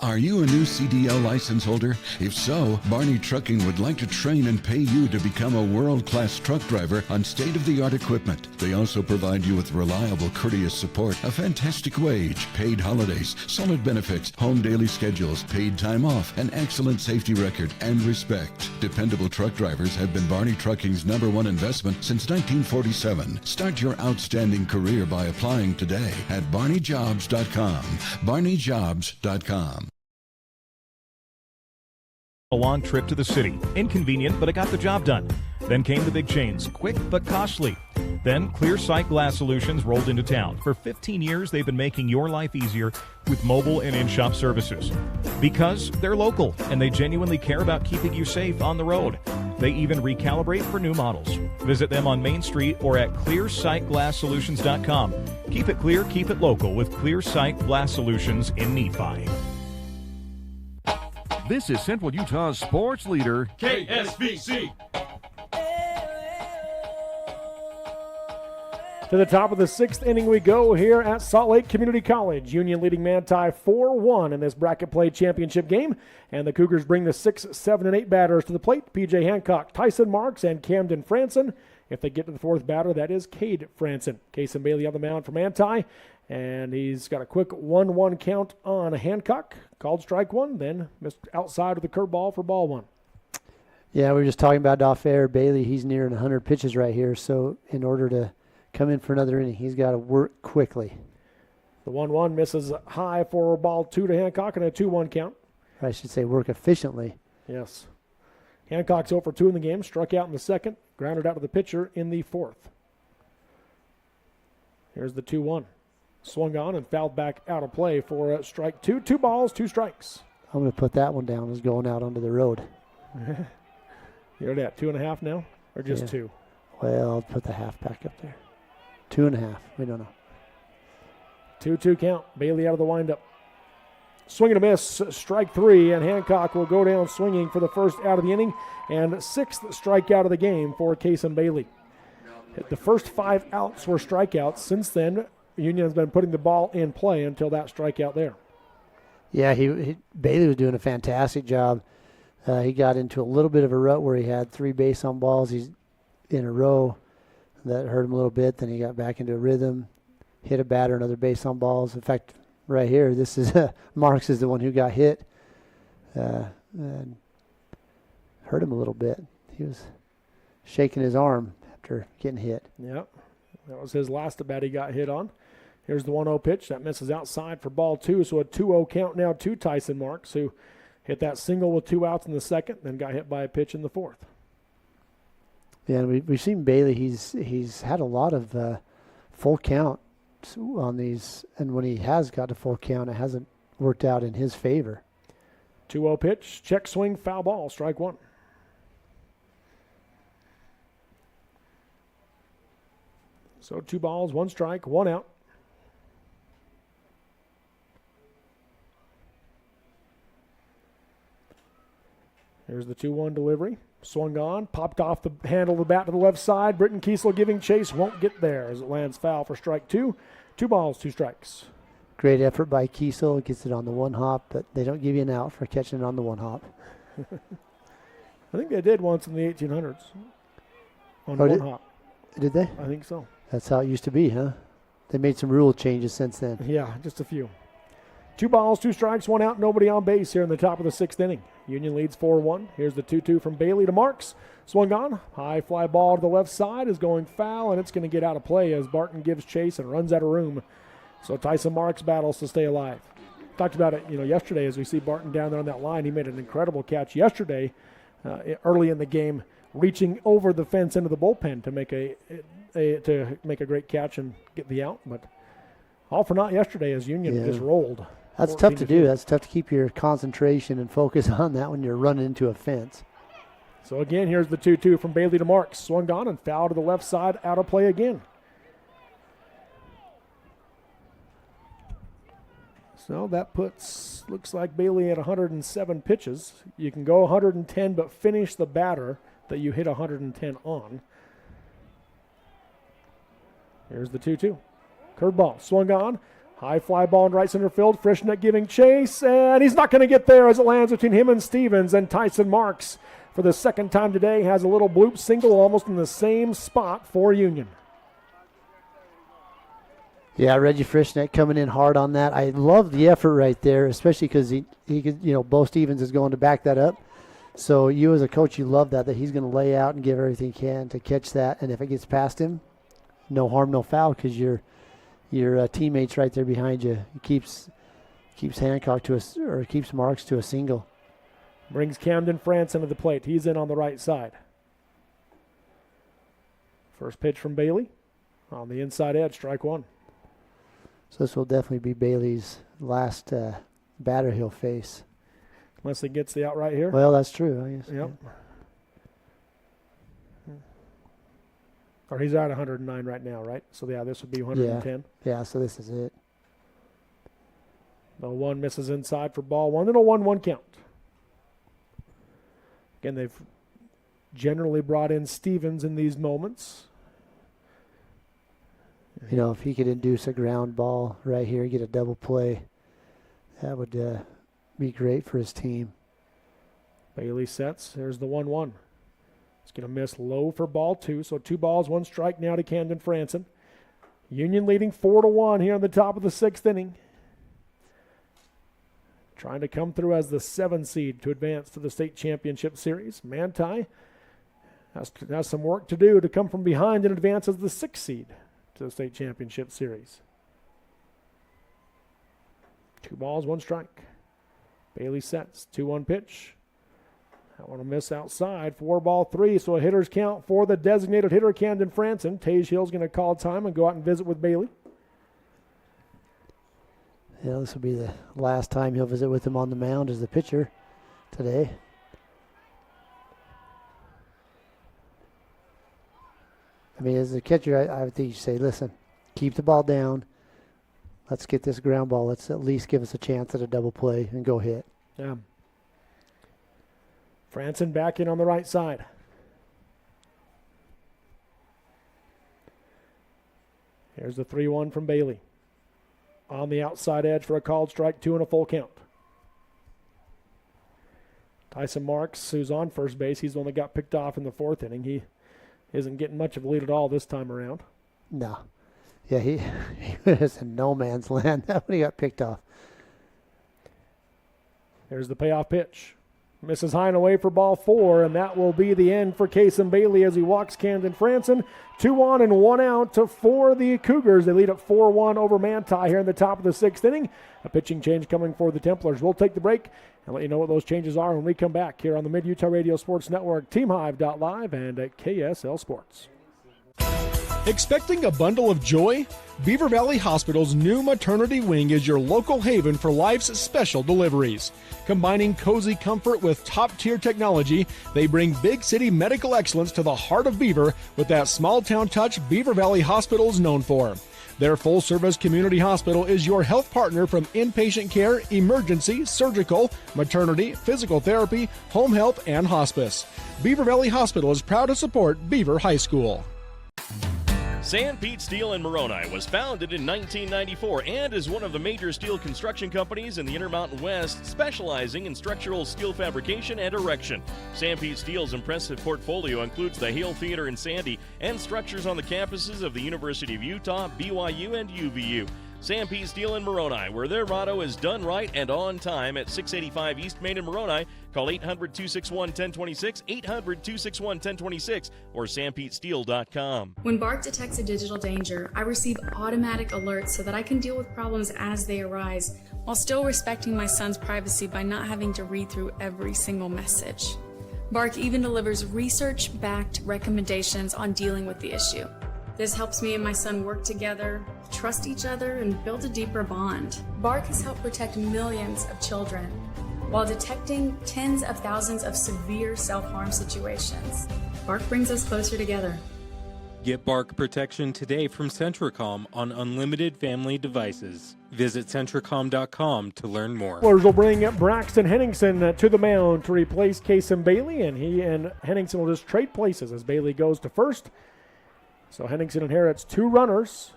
Are you a new CDL license holder? If so, Barney Trucking would like to train and pay you to become a world-class truck driver on state-of-the-art equipment. They also provide you with reliable, courteous support, a fantastic wage, paid holidays, solid benefits, home daily schedules, paid time off, an excellent safety record, and respect. Dependable truck drivers have been Barney Trucking's #1 investment since 1947. Start your outstanding career by applying today at barneyjobs.com. barneyjobs.com. A long trip to the city. Inconvenient, but it got the job done. Then came the big chains, quick but costly. Then Clear Sight Glass Solutions rolled into town. For 15 years, they've been making your life easier with mobile and in-shop services. Because they're local, and they genuinely care about keeping you safe on the road. They even recalibrate for new models. Visit them on Main Street or at clearsightglasssolutions.com. Keep it clear, keep it local with Clear Sight Glass Solutions in Nephi. This is Central Utah's sports leader, KSBC. To the top of the 6th inning we go here at Salt Lake Community College. Union leading Manti 4-1 in this bracket play championship game. And the Cougars bring the 6, 7, and 8 batters to the plate. P.J. Hancock, Tyson Marks, and Camden Franson. If they get to the 4th batter, that is Cade Franson. Kason Bailey on the mound for Manti. And he's got a quick 1-1 count on Hancock. Called strike one, then missed outside of the curveball for ball one. Yeah, we were just talking about off air. Bailey, he's nearing 100 pitches right here. So in order to come in for another inning, he's got to work quickly. The 1-1 misses high for ball 2 to Hancock and a 2-1 count. I should say work efficiently. Yes. Hancock's 0 for 2 in the game, struck out in the 2nd, grounded out to the pitcher in the 4th. Here's the 2-1. Swung on and fouled back out of play for strike 2. 2 balls, 2 strikes. I'm going to put that one down as going out onto the road. You're at 2.5 now, or just 2? Well, I'll put the half back up there. 2.5. We don't know. 2-2 count. Bailey out of the windup. Swing and a miss, strike 3, and Hancock will go down swinging for the first out of the inning, and 6th strikeout of the game for Kason Bailey. The first 5 outs were strikeouts. Since then, Union has been putting the ball in play until that strikeout there. Yeah, Bailey was doing a fantastic job. He got into a little bit of a rut where he had 3 base on balls. He's in a row. That hurt him a little bit. Then he got back into a rhythm, hit a batter, another base on balls. In fact, right here, this is Marks is the one who got hit and hurt him a little bit. He was shaking his arm after getting hit. Yep, that was his last at bat he got hit on. Here's the 1-0 pitch. That misses outside for ball 2, so a 2-0 count now to Tyson Marks, who hit that single with 2 outs in the 2nd, then got hit by a pitch in the 4th. Yeah, and we've seen Bailey. He's had a lot of full count on these, and when he has got a full count, it hasn't worked out in his favor. 2-0 pitch, check swing, foul ball, strike 1. So 2 balls, 1 strike, 1 out. Here's the 2-1 delivery. Swung on, popped off the handle of the bat to the left side. Britton Kiesel giving chase, won't get there as it lands foul for strike 2. 2 balls, 2 strikes. Great effort by Kiesel. Gets it on the 1 hop, but they don't give you an out for catching it on the 1 hop. I think they did once in the 1800s on 1 hop. Did they? I think so. That's how it used to be, huh? They made some rule changes since then. Yeah, just a few. 2 balls, 2 strikes, 1 out, nobody on base here in the top of the 6th inning. Union leads 4-1. Here's the 2-2 from Bailey to Marks. Swung on. High fly ball to the left side is going foul, and it's going to get out of play as Barton gives chase and runs out of room. So Tyson Marks battles to stay alive. Talked about it, yesterday as we see Barton down there on that line. He made an incredible catch yesterday early in the game, reaching over the fence into the bullpen to make a great catch and get the out. But all for naught yesterday as Union just rolled. That's tough to do. That's tough to keep your concentration and focus on that when you're running into a fence. So again, here's the 2-2 from Bailey to Marks. Swung on and foul to the left side, out of play again. So that looks like Bailey at 107 pitches. You can go 110, but finish the batter that you hit 110 on. Here's the 2-2. Curveball, swung on. High fly ball in right center field. Frischneck giving chase, and he's not going to get there as it lands between him and Stevens. And Tyson Marks, for the second time today, has a little bloop single almost in the same spot for Union. Yeah, Reggie Frischneck coming in hard on that. I love the effort right there, especially because he could, Bo Stevens is going to back that up. So you as a coach, you love that he's going to lay out and give everything he can to catch that. And if it gets past him, no harm, no foul, because your teammate's right there behind you. He keeps Hancock keeps Marks to a single. Brings Camden France into the plate. He's in on the right side. First pitch from Bailey on the inside edge, strike one. So this will definitely be Bailey's last batter he'll face. Unless he gets the out right here. Well, that's true, I guess. Yep. Yeah. Or he's at 109 right now, right? So, yeah, this would be 110. Yeah, so this is it. The 1 misses inside for ball one, and a 1-1 count. Again, they've generally brought in Stevens in these moments. If he could induce a ground ball right here, get a double play, that would be great for his team. Bailey sets. There's the 1-1. It's going to miss low for ball 2. So 2 balls, 1 strike now to Camden Franson. Union leading 4-1 here on the top of the 6th inning. Trying to come through as the 7 seed to advance to the state championship series. Manti has some work to do to come from behind and advance as the 6th seed to the state championship series. 2 balls, 1 strike. Bailey sets. 2-1 pitch. That one will miss outside. 4-3. So a hitter's count for the designated hitter, Camden Franson. Tage Hill's going to call time and go out and visit with Bailey. Yeah, this will be the last time he'll visit with him on the mound as the pitcher today. I mean, as a catcher, I would think you say, listen, keep the ball down. Let's get this ground ball. Let's at least give us a chance at a double play and go hit. Yeah. Franson back in on the right side. Here's the 3-1 from Bailey. On the outside edge for a called strike, 2 and a full count. Tyson Marks, who's on first base, he's the one that got picked off in the 4th inning. He isn't getting much of a lead at all this time around. No. Yeah, he was in no man's land when he got picked off. There's the payoff pitch. Misses high and away for ball 4, and that will be the end for Kason Bailey as he walks Camden Franson. 2 on and 1 out for the Cougars. They lead at 4-1 over Manti here in the top of the 6th inning. A pitching change coming for the Templars. We'll take the break and let you know what those changes are when we come back here on the Mid-Utah Radio Sports Network, TeamHive.live, and at KSL Sports. Expecting a bundle of joy? Beaver Valley Hospital's new maternity wing is your local haven for life's special deliveries. Combining cozy comfort with top-tier technology, they bring big city medical excellence to the heart of Beaver with that small-town touch Beaver Valley Hospital is known for. Their full-service community hospital is your health partner from inpatient care, emergency, surgical, maternity, physical therapy, home health, and hospice. Beaver Valley Hospital is proud to support Beaver High School. San Pete Steel in Moroni was founded in 1994 and is one of the major steel construction companies in the Intermountain West, specializing in structural steel fabrication and erection. San Pete Steel's impressive portfolio includes the Hale Theater in Sandy and structures on the campuses of the University of Utah, BYU, and UVU. San Pete Steel in Moroni, where their motto is done right and on time, at 685 East Main in Moroni. Call 800-261-1026, 800-261-1026, or sanpetesteel.com. When Bark detects a digital danger, I receive automatic alerts so that I can deal with problems as they arise, while still respecting my son's privacy by not having to read through every single message. Bark even delivers research-backed recommendations on dealing with the issue. This helps me and my son work together, trust each other, and build a deeper bond. Bark has helped protect millions of children while detecting tens of thousands of severe self-harm situations. Bark brings us closer together. Get Bark protection today from Centricom on unlimited family devices. Visit Centricom.com to learn more. Templars will bring Braxton Henningsen to the mound to replace Kason Bailey, and he and Henningsen will just trade places as Bailey goes to first. So Henningsen inherits 2 runners.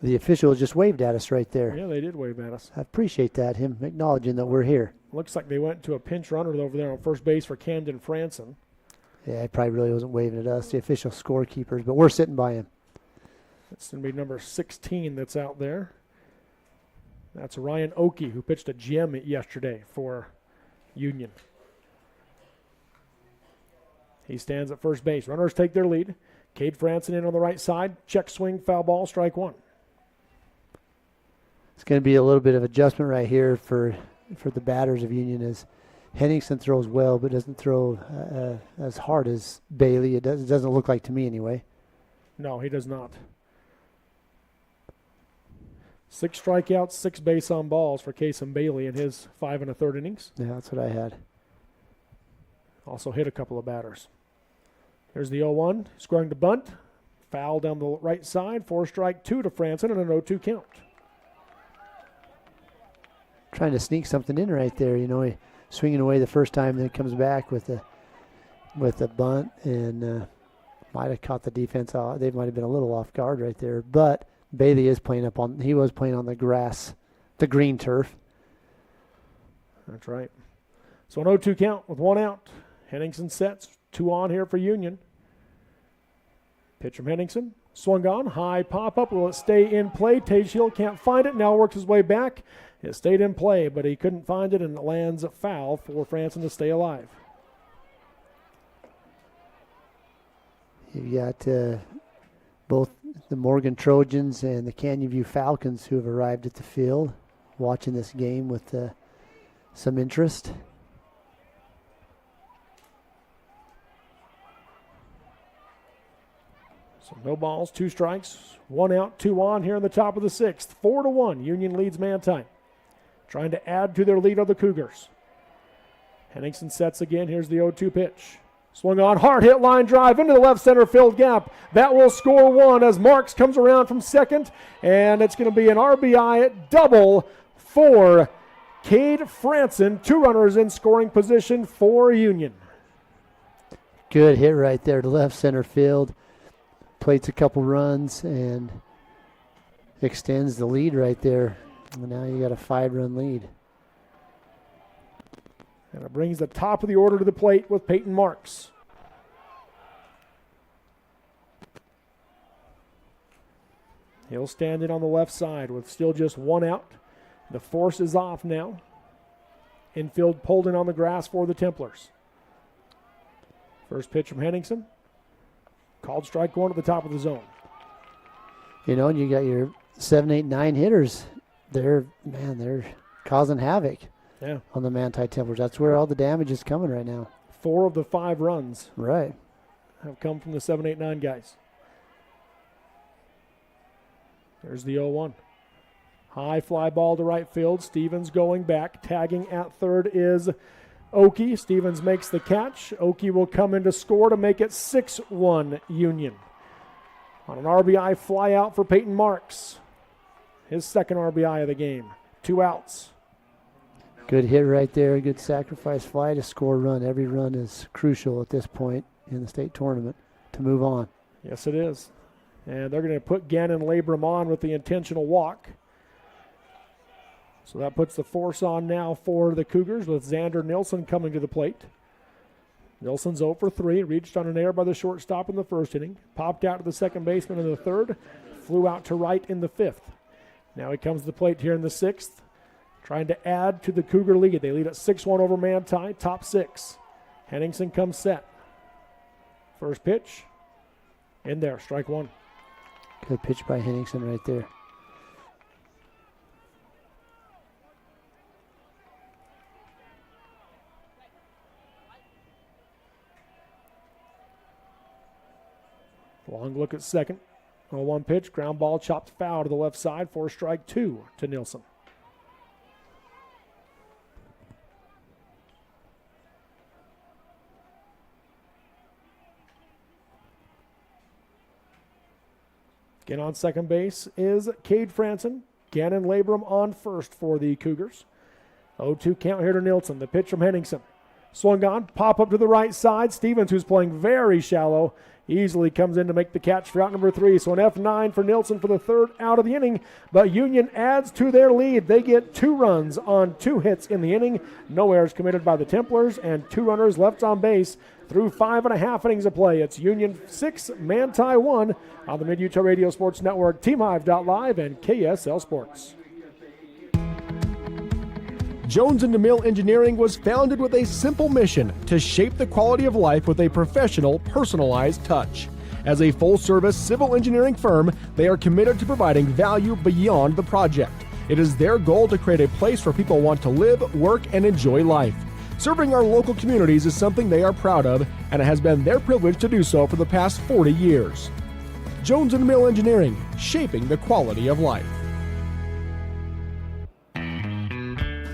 The official just waved at us right there. Yeah, they did wave at us. I appreciate that, him acknowledging that we're here. Looks like they went to a pinch runner over there on first base for Camden Franson. Yeah, he probably really wasn't waving at us, the official scorekeepers, but we're sitting by him. That's going to be number 16 that's out there. That's Ryan Oakey, who pitched a gem yesterday for Union. He stands at first base. Runners take their lead. Cade Franson in on the right side. Check swing, foul ball, strike one. It's going to be a little bit of adjustment right here for the batters of Union as Henningsen throws well but doesn't throw as hard as Bailey. It doesn't look like to me anyway. No, he does not. 6 strikeouts, 6 base on balls for Kason Bailey in his 5 1/3 innings. Yeah, that's what I had. Also hit a couple of batters. There's the 0-1, scoring to bunt. Foul down the right side, 4 strike 2 to Franson and an 0-2 count. Trying to sneak something in right there, you know, he swinging away the first time, then comes back with a bunt and might have caught the defense out. They might have been a little off guard right there, but Bailey is playing he was playing on the grass, the green turf. That's right. So an 0-2 count with 1 out. Henningsen sets, 2 on here for Union. Pitch from Henningsen. Swung on, high pop-up. Will it stay in play? Tage Hill can't find it. Now works his way back. It stayed in play, but he couldn't find it, and it lands foul for Franson to stay alive. You've got both the Morgan Trojans and the Canyon View Falcons who have arrived at the field watching this game with some interest. So no balls, 2 strikes, 1 out, 2 on here in the top of the 6th. 4-1, Union leads Manti. Trying to add to their lead of the Cougars. Henningsen sets again. Here's the 0-2 pitch. Swung on, hard hit line drive into the left center field gap. That will score 1 as Marks comes around from second, and it's going to be an RBI double for Cade Franson. 2 runners in scoring position for Union. Good hit right there to left center field. Plates a couple runs and extends the lead right there. And now you got a 5-run lead. And it brings the top of the order to the plate with Peyton Marks. He'll stand in on the left side with still just 1 out. The force is off now. Infield pulled in on the grass for the Templars. First pitch from Henningsen. Called strike 1 at the top of the zone. You know, and you got your 7, 8, 9 hitters. They're causing havoc on the Manti Templars. That's where all the damage is coming right now. 4 of the 5 runs have come from the 7, 8, 9 guys. There's the 0-1. High fly ball to right field. Stevens going back. Tagging at third is Oakey. Stevens makes the catch. Oakey will come in to score to make it 6-1 Union. On an RBI fly out for Peyton Marks. His second RBI of the game. 2 outs. Good hit right there. Good sacrifice fly to score a run. Every run is crucial at this point in the state tournament to move on. Yes, it is. And they're going to put Gannon Labrum on with the intentional walk. So that puts the force on now for the Cougars with Xander Nilsson coming to the plate. Nilsson's 0 for 3, reached on an error by the shortstop in the first inning, popped out to the second baseman in the third, flew out to right in the 5th. Now he comes to the plate here in the 6th, trying to add to the Cougar lead. They lead at 6-1 over Manti, top 6. Henningsen comes set. First pitch, in there, strike 1. Good pitch by Henningsen right there. Long look at second. 0-1 pitch, ground ball chopped foul to the left side for strike 2 to Nilsson. Again on second base is Cade Franson. Gannon Labrum on first for the Cougars. 0-2 count here to Nilsson. The pitch from Henningsen. Swung on, pop up to the right side. Stevens, who's playing very shallow, easily comes in to make the catch for out number 3. So an F9 for Nilsson for the 3rd out of the inning. But Union adds to their lead. They get 2 runs on 2 hits in the inning. No errors committed by the Templars and 2 runners left on base through 5.5 innings of play. It's Union 6, Manti 1 on the Mid-Utah Radio Sports Network, TeamHive.live, and KSL Sports. Jones & DeMille Engineering was founded with a simple mission to shape the quality of life with a professional, personalized touch. As a full-service civil engineering firm, they are committed to providing value beyond the project. It is their goal to create a place where people want to live, work, and enjoy life. Serving our local communities is something they are proud of, and it has been their privilege to do so for the past 40 years. Jones & DeMille Engineering, shaping the quality of life.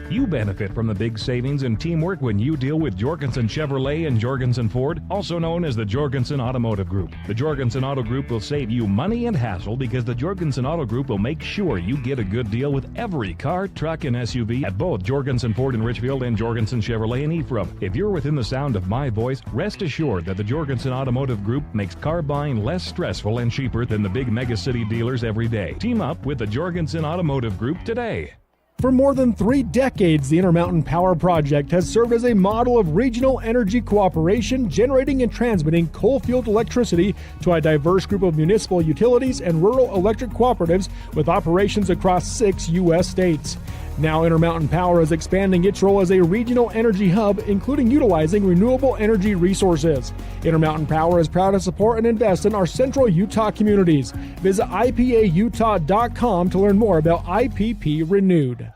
You benefit from the big savings and teamwork when you deal with Jorgensen Chevrolet and Jorgensen Ford, also known as the Jorgensen Automotive Group. The Jorgensen Auto Group will save you money and hassle because the Jorgensen Auto Group will make sure you get a good deal with every car, truck, and SUV at both Jorgensen Ford in Richfield and Jorgensen Chevrolet in Ephraim. If you're within the sound of my voice, rest assured that the Jorgensen Automotive Group makes car buying less stressful and cheaper than the big megacity dealers every day. Team up with the Jorgensen Automotive Group today. For more than 3 decades, the Intermountain Power Project has served as a model of regional energy cooperation, generating and transmitting coal-fueled electricity to a diverse group of municipal utilities and rural electric cooperatives with operations across 6 U.S. states. Now Intermountain Power is expanding its role as a regional energy hub, including utilizing renewable energy resources. Intermountain Power is proud to support and invest in our central Utah communities. Visit IPAUtah.com to learn more about IPP Renewed.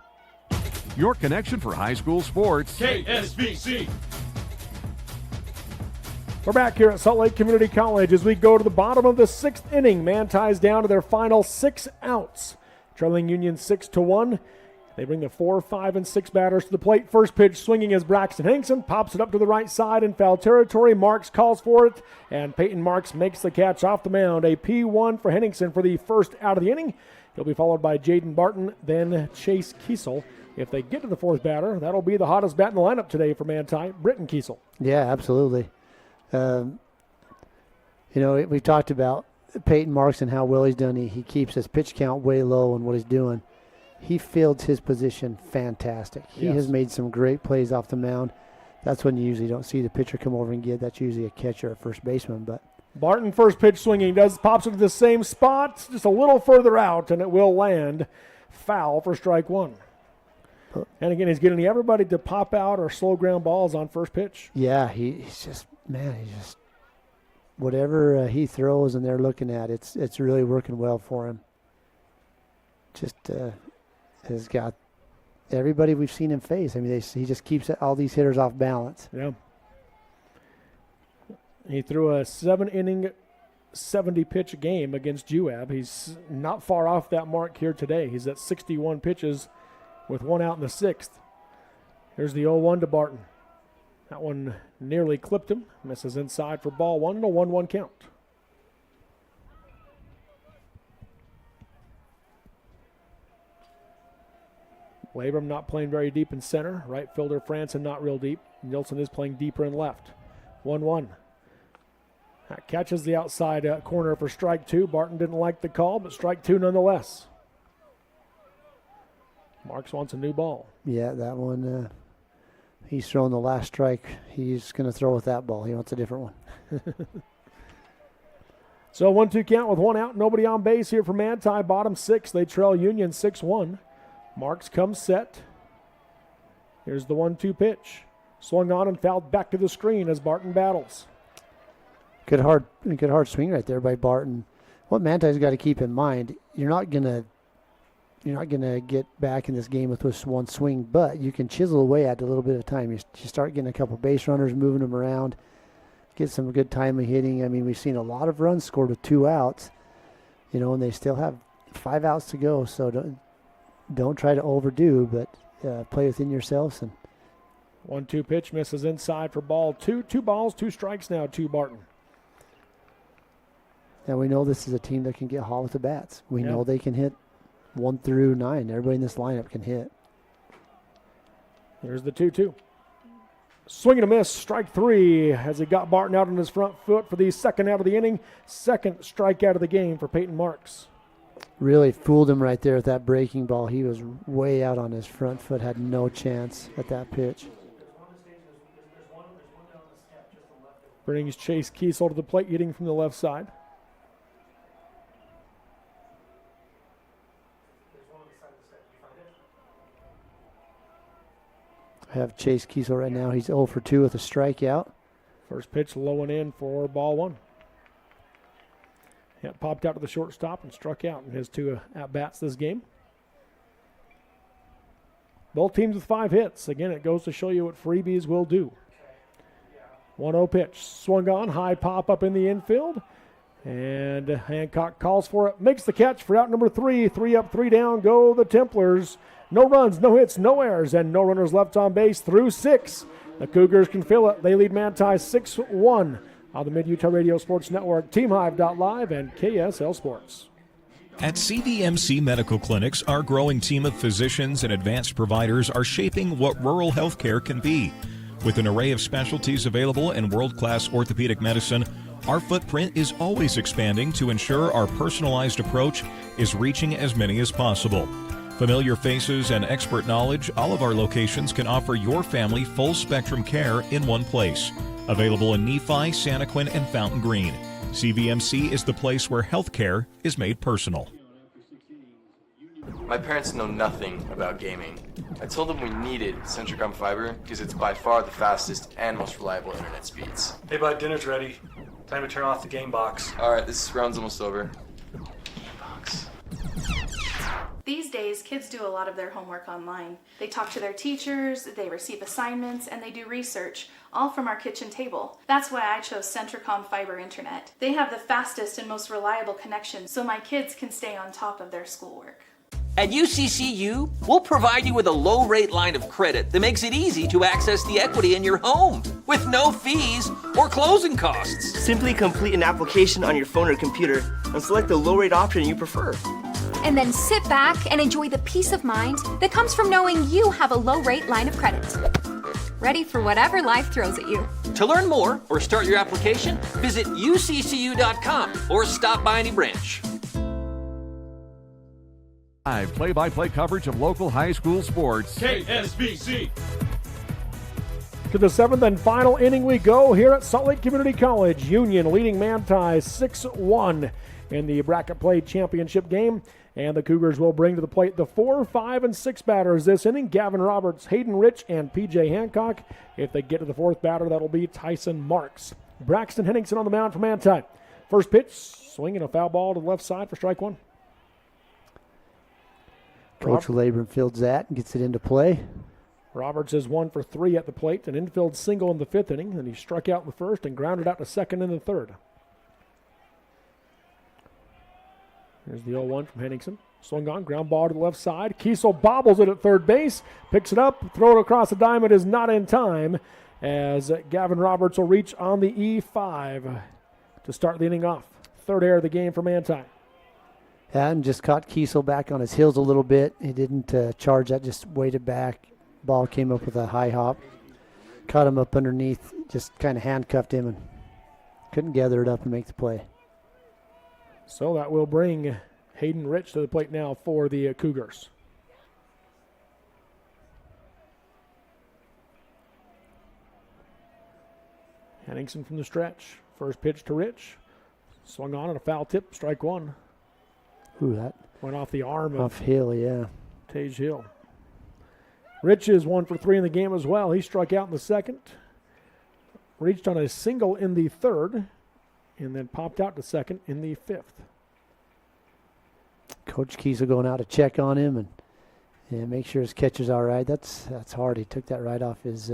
Your connection for high school sports. KSBC. We're back here at Salt Lake Community College as we go to the bottom of the 6th inning. Manti's down to their final 6 outs, trailing Union 6-1. They bring the 4, 5, and 6 batters to the plate. First pitch swinging as Braxton Henningsen pops it up to the right side in foul territory. Marks calls for it, and Peyton Marks makes the catch off the mound. A P1 for Henningsen for the 1st out of the inning. He'll be followed by Jaden Barton, then Chase Kiesel. If they get to the 4th batter, that'll be the hottest bat in the lineup today for Manti, Britton Kiesel. Yeah, absolutely. We talked about Peyton Marks and how well he's done. He keeps his pitch count way low and what he's doing. He fields his position fantastic. He has made some great plays off the mound. That's when you usually don't see the pitcher come over and get. That's usually a catcher or first baseman. But Barton, first pitch swinging, pops it to the same spot, just a little further out, and it will land foul for strike 1. And again, he's getting everybody to pop out or slow ground balls on first pitch. Yeah, he's just whatever he throws and they're looking at, it's really working well for him. Just has got everybody we've seen him face. I mean, he just keeps all these hitters off balance. Yeah. He threw a 7-inning, 70-pitch game against UAB. He's not far off that mark here today. He's at 61 pitches with 1 out in the 6th. Here's the 0-1 to Barton. That one nearly clipped him. Misses inside for ball 1 and a 1-1 count. Labrum not playing very deep in center. Right fielder Franson not real deep. Nilsson is playing deeper in left. 1-1. That catches the outside corner for strike 2. Barton didn't like the call, but strike 2 nonetheless. Marks wants a new ball. Yeah, that one, he's throwing the last strike. He's going to throw with that ball. He wants a different one. So 1-2 count with 1 out. Nobody on base here for Manti. Bottom 6. They trail Union 6-1. Marks comes set. Here's the 1-2 pitch. Swung on and fouled back to the screen as Barton battles. Good hard swing right there by Barton. What Manti's got to keep in mind, you're not gonna get back in this game with this one swing, but you can chisel away at it a little bit of time. You start getting a couple base runners, moving them around, get some good timely hitting. I mean, we've seen a lot of runs scored with 2 outs, and they still have 5 outs to go. So don't try to overdo, but play within yourselves. And 1-2 pitch misses inside for ball 2. 2 balls, 2 strikes now to Barton. And we know this is a team that can get hot with the bats. We know they can hit 1 through 9. Everybody in this lineup can hit. Here's the 2-2. Swing and a miss, strike 3 as he got Barton out on his front foot for the second out of the inning. Second strikeout of the game for Peyton Marks. Really fooled him right there with that breaking ball. He was way out on his front foot, had no chance at that pitch. Brings Chase Kiesel to the plate, hitting from the left side. I have Chase Kiesel right now. He's 0 for 2 with a strikeout. First pitch low and in for ball 1. Yeah, popped out to the shortstop and struck out in his 2 at-bats this game. Both teams with 5 hits. Again, it goes to show you what freebies will do. 1-0 pitch. Swung on, high pop up in the infield. And Hancock calls for it. Makes the catch for out number 3. 3 up, 3 down. Go the Templars. No runs, no hits, no errors, and no runners left on base through 6. The Cougars can fill it. They lead Manti 6-1 on the Mid-Utah Radio Sports Network, TeamHive.live, and KSL Sports. At CVMC Medical Clinics, our growing team of physicians and advanced providers are shaping what rural healthcare can be. With an array of specialties available in world-class orthopedic medicine, our footprint is always expanding to ensure our personalized approach is reaching as many as possible. Familiar faces and expert knowledge, all of our locations can offer your family full-spectrum care in one place. Available in Nephi, Santaquin, and Fountain Green. CVMC is the place where healthcare is made personal. My parents know nothing about gaming. I told them we needed Centricom Fiber because it's by far the fastest and most reliable internet speeds. Hey bud, dinner's ready. Time to turn off the game box. Alright, this round's almost over. These days, kids do a lot of their homework online. They talk to their teachers, they receive assignments, and they do research, all from our kitchen table. That's why I chose Centricom Fiber Internet. They have the fastest and most reliable connection, so my kids can stay on top of their schoolwork. At UCCU, we'll provide you with a low-rate line of credit that makes it easy to access the equity in your home with no fees or closing costs. Simply complete an application on your phone or computer and select the low-rate option you prefer. And then sit back and enjoy the peace of mind that comes from knowing you have a low-rate line of credit. Ready for whatever life throws at you. To learn more or start your application, visit uccu.com or stop by any branch. Live play-by-play coverage of local high school sports. KSBC. To the 7th and final inning we go here at Salt Lake Community College. Union leading Manti 6-1 in the bracket play championship game. And the Cougars will bring to the plate the 4, 5, and 6 batters this inning. Gavin Roberts, Hayden Rich, and P.J. Hancock. If they get to the 4th batter, that'll be Tyson Marks. Braxton Henningsen on the mound for Manti. First pitch, swinging a foul ball to the left side for strike 1. Coach Labrum fields that and gets it into play. Roberts is 1 for 3 at the plate. An infield single in the 5th inning. Then he struck out in the 1st and grounded out to 2nd in the 3rd. Here's the 0-1 from Henningsen. Swung on, ground ball to the left side. Kiesel bobbles it at third base. Picks it up, throw it across the diamond is not in time as Gavin Roberts will reach on the E5 to start the inning off. 3rd error of the game for Manti. Yeah, and just caught Kiesel back on his heels a little bit. He didn't charge that, just waited back. Ball came up with a high hop. Caught him up underneath, just kind of handcuffed him and couldn't gather it up and make the play. So that will bring Hayden Rich to the plate now for the Cougars. Henningsen from the stretch. First pitch to Rich. Swung on and a foul tip, strike 1. Ooh, that went off the arm off Hill, yeah. Tage Hill. Rich is 1 for 3 in the game as well. He struck out in the 2nd. Reached on a single in the 3rd. And then popped out to 2nd in the 5th. Coach Kiesel going out to check on him and make sure his catcher's all right. That's hard. He took that right off his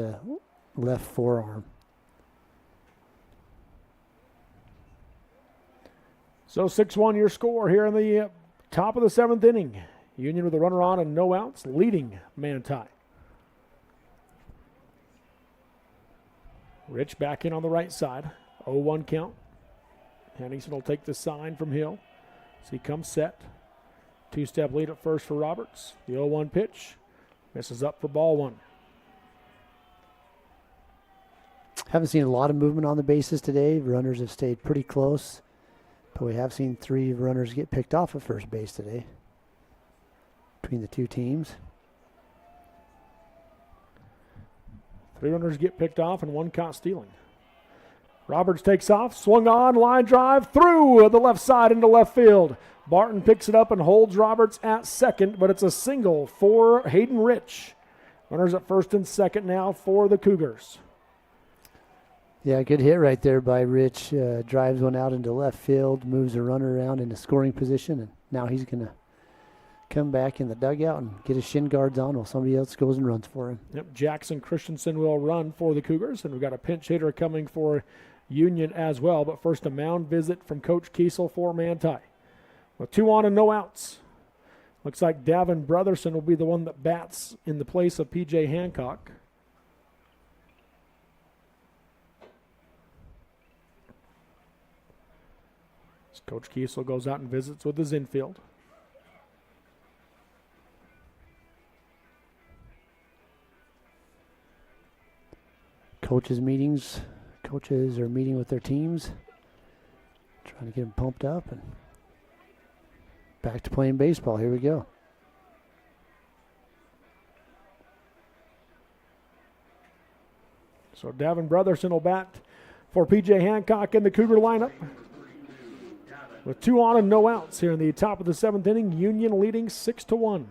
left forearm. So 6-1 your score here in the top of the 7th inning. Union with a runner on and no outs, leading Manti. Rich back in on the right side. 0-1 count. Henningsen will take the sign from Hill as he comes set. 2-step lead at first for Roberts. The 0-1 pitch misses up for ball 1. Haven't seen a lot of movement on the bases today. Runners have stayed pretty close, but we have seen 3 runners get picked off at first base today between the two teams. 3 runners get picked off and 1 caught stealing. Roberts takes off, swung on, line drive through the left side into left field. Barton picks it up and holds Roberts at second, but it's a single for Hayden Rich. Runners at first and second now for the Cougars. Yeah, good hit right there by Rich. Drives one out into left field, moves a runner around into scoring position, and now he's going to come back in the dugout and get his shin guards on while somebody else goes and runs for him. Yep, Jackson Christensen will run for the Cougars, and we've got a pinch hitter coming for Union as well. But first, a mound visit from Coach Kiesel for Manti. With 2 on and no outs. Looks like Davin Brotherson will be the one that bats in the place of P.J. Hancock. Coach Kiesel goes out and visits with his infield. Coaches are meeting with their teams, trying to get them pumped up and back to playing baseball. Here we go. So Davin Brotherson will bat for P.J. Hancock in the Cougar lineup. With 2 on and no outs here in the top of the 7th inning, Union leading 6-1.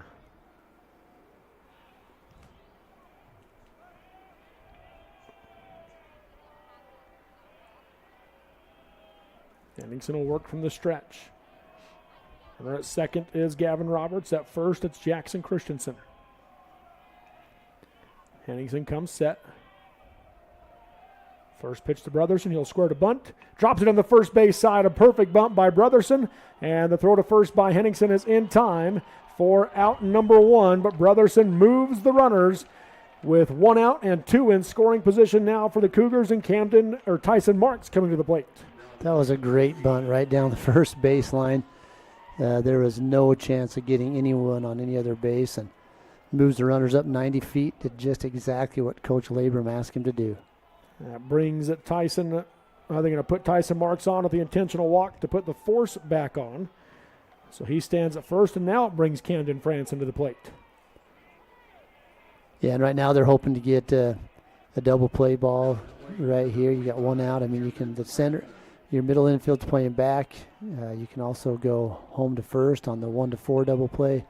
Henningsen will work from the stretch. Runner at second is Gavin Roberts. At first, it's Jackson Christensen. Henningsen comes set. First pitch to Brotherson. He'll square to bunt. Drops it on the first base side. A perfect bump by Brotherson. And the throw to first by Henningsen is in time for out number 1. But Brotherson moves the runners with 1 out and 2 in scoring position now for the Cougars, and Tyson Marks coming to the plate. That was a great bunt right down the first baseline. There was no chance of getting anyone on any other base, and moves the runners up 90 feet, did just exactly what Coach Labrum asked him to do. That brings Tyson. They're going to put Tyson Marks on with the intentional walk to put the force back on. So he stands at first, and now it brings Camden France into the plate. Yeah, and right now they're hoping to get a double play ball right here. You got 1 out. I mean, you can, the center, your middle infield's playing back. You can also go home to first on the 1-4 double play.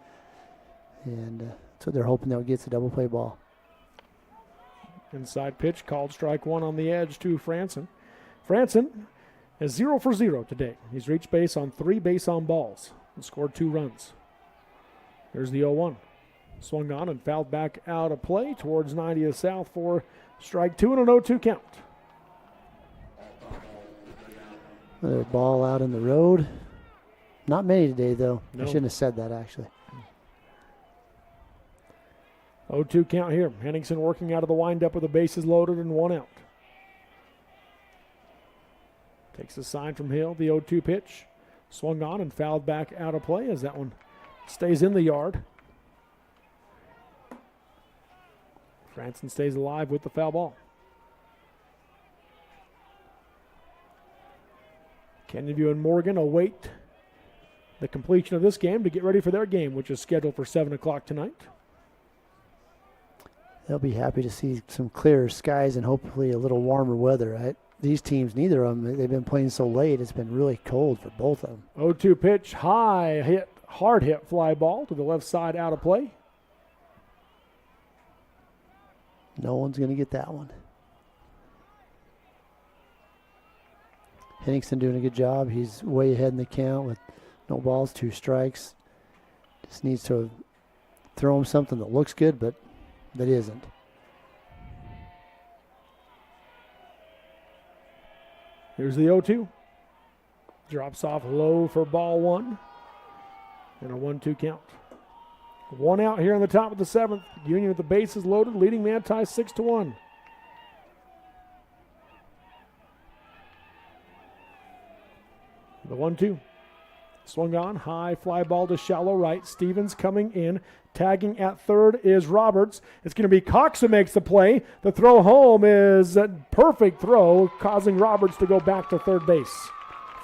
And so they're hoping they'll get the double play ball. Inside pitch, called strike 1 on the edge to Franson. Franson is 0 for 0 today. He's reached base on 3 base on balls and scored 2 runs. There's the 0-1. Swung on and fouled back out of play towards 90th South for strike 2 and an 0-2 count. Another ball out in the road. Not many today, though. No. I shouldn't have said that, actually. 0-2 count here. Henningsen working out of the windup with the bases loaded and 1 out. Takes a sign from Hill. The 0-2 pitch. Swung on and fouled back out of play as that one stays in the yard. Franson stays alive with the foul ball. Kennyview and Morgan await the completion of this game to get ready for their game, which is scheduled for 7 o'clock tonight. They'll be happy to see some clearer skies and hopefully a little warmer weather, right? These teams, neither of them, they've been playing so late, it's been really cold for both of them. 0-2 pitch, high hit, hard hit fly ball to the left side out of play. No one's going to get that one. Henningsen doing a good job. He's way ahead in the count with no balls, 2 strikes. Just needs to throw him something that looks good, but that isn't. Here's the 0-2. Drops off low for ball 1. And a 1-2 count. 1 out here in the top of the 7th. Union with the bases loaded, leading Manti 6-1. The 1-2. Swung on, high fly ball to shallow right. Stevens coming in. Tagging at third is Roberts. It's going to be Cox who makes the play. The throw home is a perfect throw, causing Roberts to go back to third base.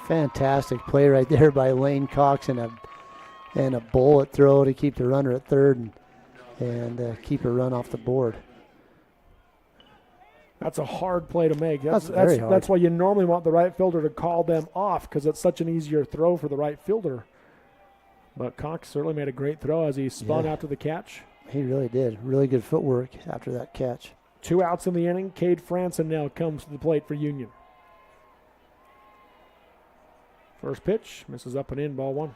Fantastic play right there by Lane Cox, and a bullet throw to keep the runner at third and keep a run off the board. That's a hard play to make. That's very hard. That's why you normally want the right fielder to call them off, because it's such an easier throw for the right fielder. But Cox certainly made a great throw as he spun out to the catch. He really did. Really good footwork after that catch. 2 outs in the inning. Cade Franson now comes to the plate for Union. First pitch, misses up and in, ball 1.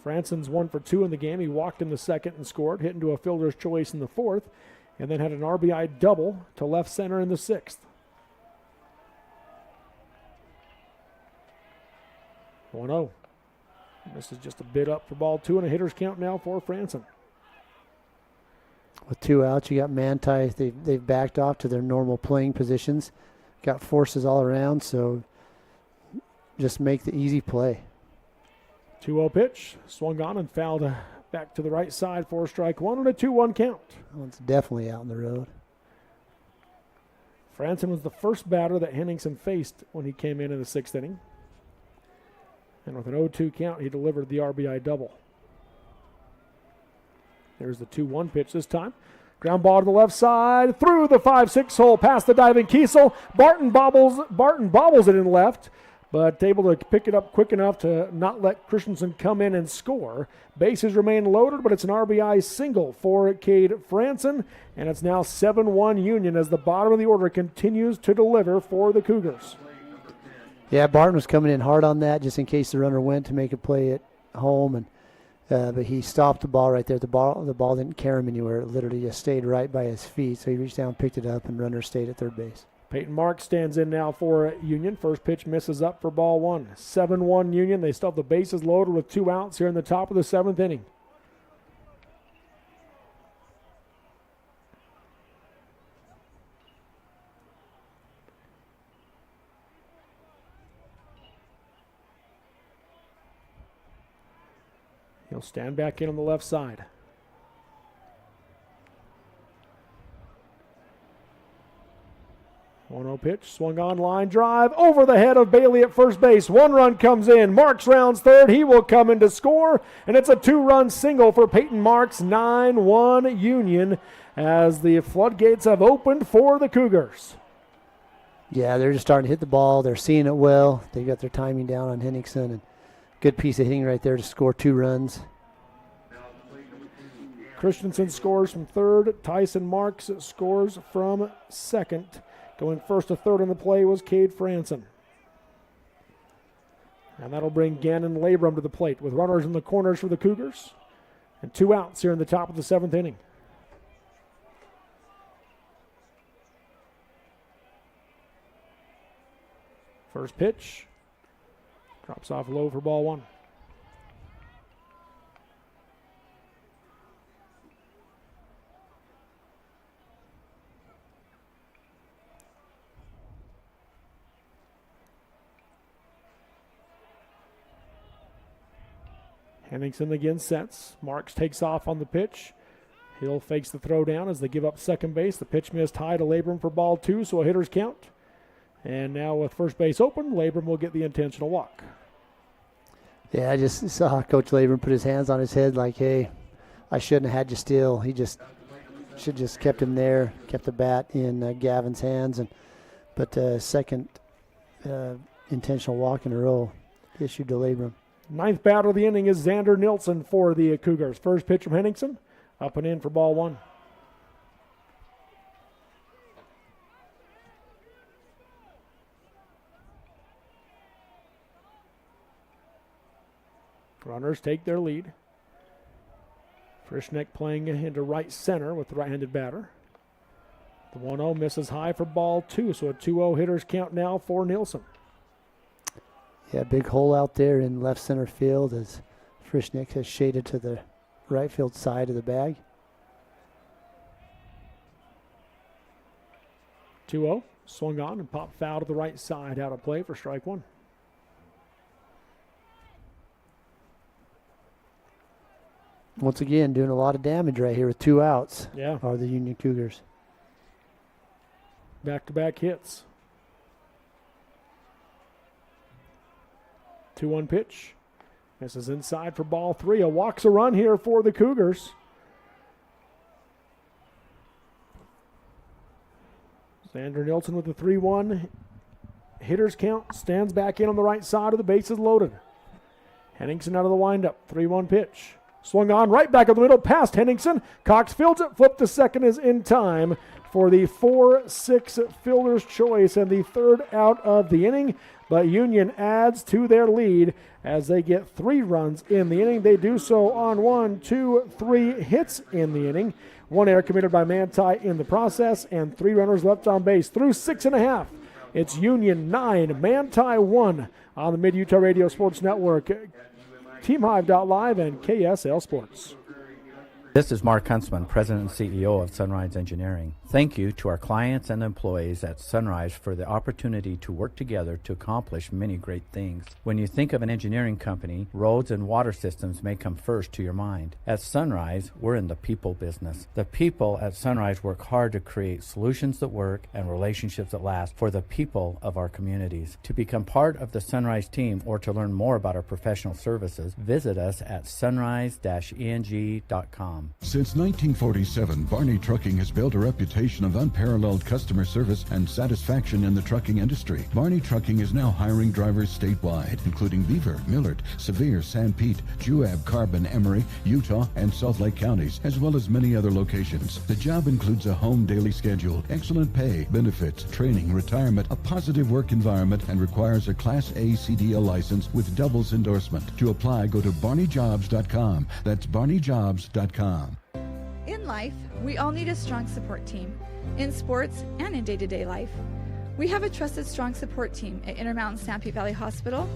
Franson's 1 for 2 in the game. He walked in the second and scored, hit into a fielder's choice in the fourth, and then had an RBI double to left center in the sixth. 1-0. This is just a bit up for ball 2 and a hitter's count now for Franson. With 2 outs, you got Manti. They've backed off to their normal playing positions. Got forces all around, so just make the easy play. 2-0 pitch, swung on and fouled back to the right side for strike 1 and a 2-1 count. Well, it's definitely out in the road. Franson was the first batter that Henningsen faced when he came in the 6th inning. And with an 0-2 count, he delivered the RBI double. There's the 2-1 pitch this time. Ground ball to the left side, through the 5-6 hole, past the diving Kiesel. Barton bobbles it in left, but able to pick it up quick enough to not let Christensen come in and score. Bases remain loaded, but it's an RBI single for Cade Franson, and it's now 7-1 Union as the bottom of the order continues to deliver for the Cougars. Yeah, Barton was coming in hard on that just in case the runner went to make a play at home, and but he stopped the ball right there. The ball didn't carry him anywhere. It literally just stayed right by his feet, so he reached down, picked it up, and runner stayed at third base. Peyton Marks stands in now for Union. First pitch misses up for ball 1. 7-1 Union. They still have the bases loaded with 2 outs here in the top of the 7th inning. He'll stand back in on the left side. One-0 pitch, swung on, line drive, over the head of Bailey at first base. 1 run comes in. Marks rounds third. He will come in to score, and it's a 2-run single for Peyton Marks. 9-1 Union as the floodgates have opened for the Cougars. Yeah, they're just starting to hit the ball. They're seeing it well. They got their timing down on Henningsen, and good piece of hitting right there to score 2 runs. Christensen scores from third. Tyson Marks scores from second. Going first to third on the play was Cade Franson. And that'll bring Gannon Labrum to the plate with runners in the corners for the Cougars. And 2 outs here in the top of the 7th inning. First pitch. Drops off low for ball 1. Henningsen again sets. Marks takes off on the pitch. Hill fakes the throw down as they give up second base. The pitch missed high to Labrum for ball 2, so a hitter's count. And now with first base open, Labrum will get the intentional walk. Yeah, I just saw Coach Labrum put his hands on his head like, hey, I shouldn't have had you steal. He just should just kept him there, kept the bat in Gavin's hands. But second intentional walk in a row issued to Labrum. 9th batter of the inning is Xander Nilsson for the Cougars. First pitch from Henningsen, up and in for ball 1. Runners take their lead. Frischneck playing into right center with the right-handed batter. The 1-0 misses high for ball 2, so a 2-0 hitter's count now for Nilsson. Yeah, big hole out there in left center field as Frischneck has shaded to the right field side of the bag. 2-0, swung on and popped foul to the right side, out of play for strike 1. once again, doing a lot of damage right here with 2 outs. Yeah. Are the Union Cougars. Back-to-back hits. 2-1 pitch. This is inside for ball 3. A walk's a run here for the Cougars. Xander Nilsson with the 3-1 hitters count. Stands back in on the right side of the bases loaded. Henningsen out of the windup. 3-1 pitch. Swung on right back of the middle past Henningsen. Cox fields it. Flip to second is in time for the 4-6 fielder's choice and the 3rd out of the inning. But Union adds to their lead as they get 3 runs in the inning. They do so on 1, 2, 3 hits in the inning. 1 error committed by Manti in the process and 3 runners left on base through 6.5. It's Union 9, Manti 1 on the Mid-Utah Radio Sports Network, TeamHive.live, and KSL Sports. This is Mark Huntsman, President and CEO of Sunrise Engineering. Thank you to our clients and employees at Sunrise for the opportunity to work together to accomplish many great things. When you think of an engineering company, roads and water systems may come first to your mind. At Sunrise, we're in the people business. The people at Sunrise work hard to create solutions that work and relationships that last for the people of our communities. To become part of the Sunrise team or to learn more about our professional services, visit us at sunrise-eng.com. Since 1947, Barney Trucking has built a reputation of unparalleled customer service and satisfaction in the trucking industry. Barney Trucking is now hiring drivers statewide, including Beaver, Millard, Sevier, San Pete, Juab, Carbon, Emery, Utah, and Salt Lake counties, as well as many other locations. The job includes a home daily schedule, excellent pay, benefits, training, retirement, a positive work environment, and requires a Class A CDL license with doubles endorsement. To apply, go to barneyjobs.com. That's barneyjobs.com. In life, we all need a strong support team, in sports and in day-to-day life. We have a trusted, strong support team at Intermountain Stampede Valley Hospital.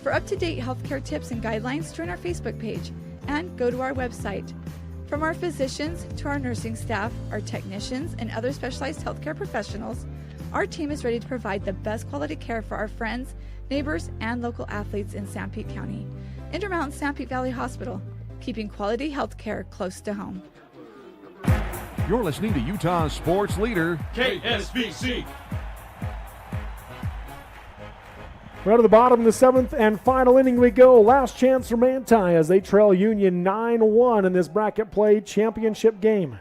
For up-to-date healthcare tips and guidelines, join our Facebook page and go to our website. From our physicians to our nursing staff, our technicians, and other specialized healthcare professionals, our team is ready to provide the best quality care for our friends, neighbors, and local athletes in Sanpete County. Intermountain Stampede Valley Hospital, keeping quality health care close to home. You're listening to Utah's sports leader, KSVC. Right to the bottom of the 7th and final inning we go. Last chance for Manti as they trail Union 9-1 in this bracket play championship game.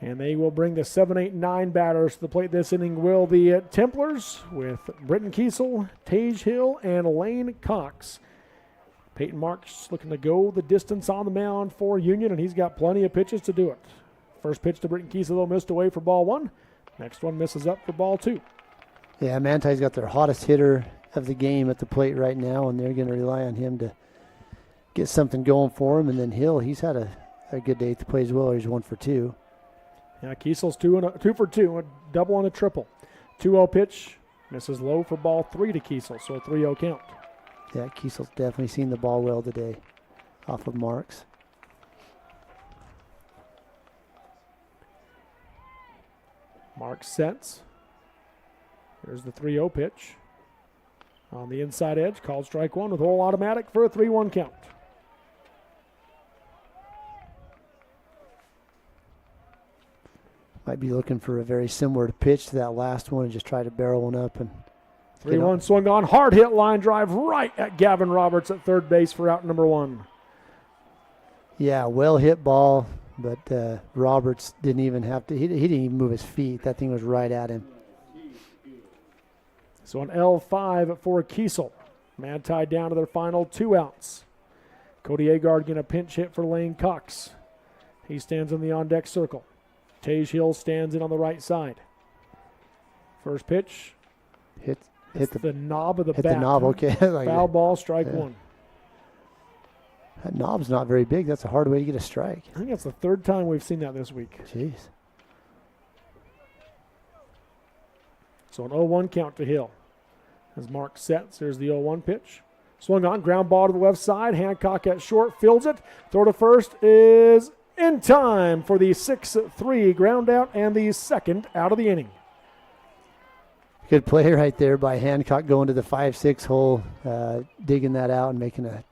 And they will bring the 7, 8, 9 batters to the plate this inning. Will the Templars with Britton Kiesel, Tage Hill, and Lane Cox. Peyton Marks looking to go the distance on the mound for Union, and he's got plenty of pitches to do it. First pitch to Britton Kiesel, though, missed away for ball 1. Next one misses up for ball 2. Yeah, Manti's got their hottest hitter of the game at the plate right now, and they're going to rely on him to get something going for him. And then Hill, he's had a good day at the plate as well. He's 1 for 2. Yeah, Kiesel's 2 for 2, a double and a triple. 2-0 pitch, misses low for ball 3 to Kiesel, so a 3-0 count. Yeah, Kiesel's definitely seen the ball well today off of Marks. Marks sets. There's the 3-0 pitch. On the inside edge, called strike 1 with whole automatic for a 3-1 count. Might be looking for a very similar pitch to that last one and just try to barrel one up. And 3-1 swung on, hard hit line drive right at Gavin Roberts at third base for out number 1. Yeah, well hit ball, but Roberts didn't even have to, he didn't even move his feet. That thing was right at him. So an L5 for Kiesel. Manti down to their final 2 outs. Cody Agard getting a pinch hit for Lane Cox. He stands in the on-deck circle. Tage Hill stands in on the right side. First pitch. Hit the knob of the bat. Hit the knob, okay. Foul ball, strike 1. That knob's not very big. That's a hard way to get a strike. I think that's the 3rd time we've seen that this week. Jeez. So an 0-1 count to Hill. As Mark sets, here's the 0-1 pitch. Swung on, ground ball to the left side. Hancock at short, fields it. Throw to first is in time for the 6-3 ground out and the 2nd out of the inning. Good play right there by Hancock going to the 5-6 hole, digging that out and making a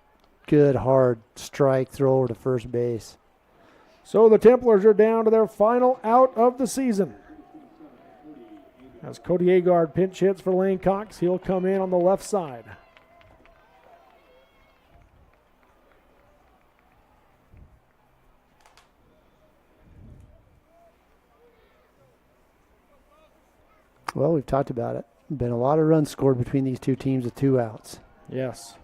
good, hard strike throw over to first base. So the Templars are down to their final out of the season. As Cody Agard pinch hits for Lane Cox, he'll come in on the left side. Well, we've talked about it. Been a lot of runs scored between these two teams with 2 outs. Yes.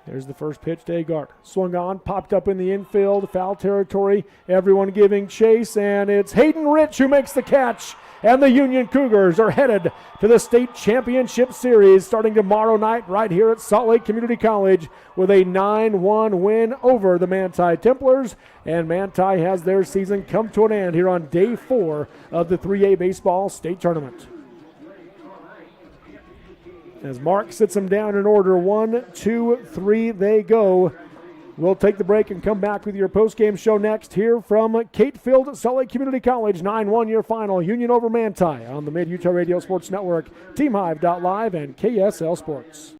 There's the first pitch to Agard. Swung on, popped up in the infield, foul territory. Everyone giving chase, and it's Hayden Rich who makes the catch. And the Union Cougars are headed to the state championship series starting tomorrow night right here at Salt Lake Community College with a 9-1 win over the Manti Templars. And Manti has their season come to an end here on day 4 of the 3A baseball state tournament. As Mark sits them down in order, 1, 2, 3, they go. We'll take the break and come back with your postgame show next here from Catefield, Salt Lake Community College. 9-1 your final, Union over Manti on the Mid-Utah Radio Sports Network, TeamHive.live, and KSL Sports.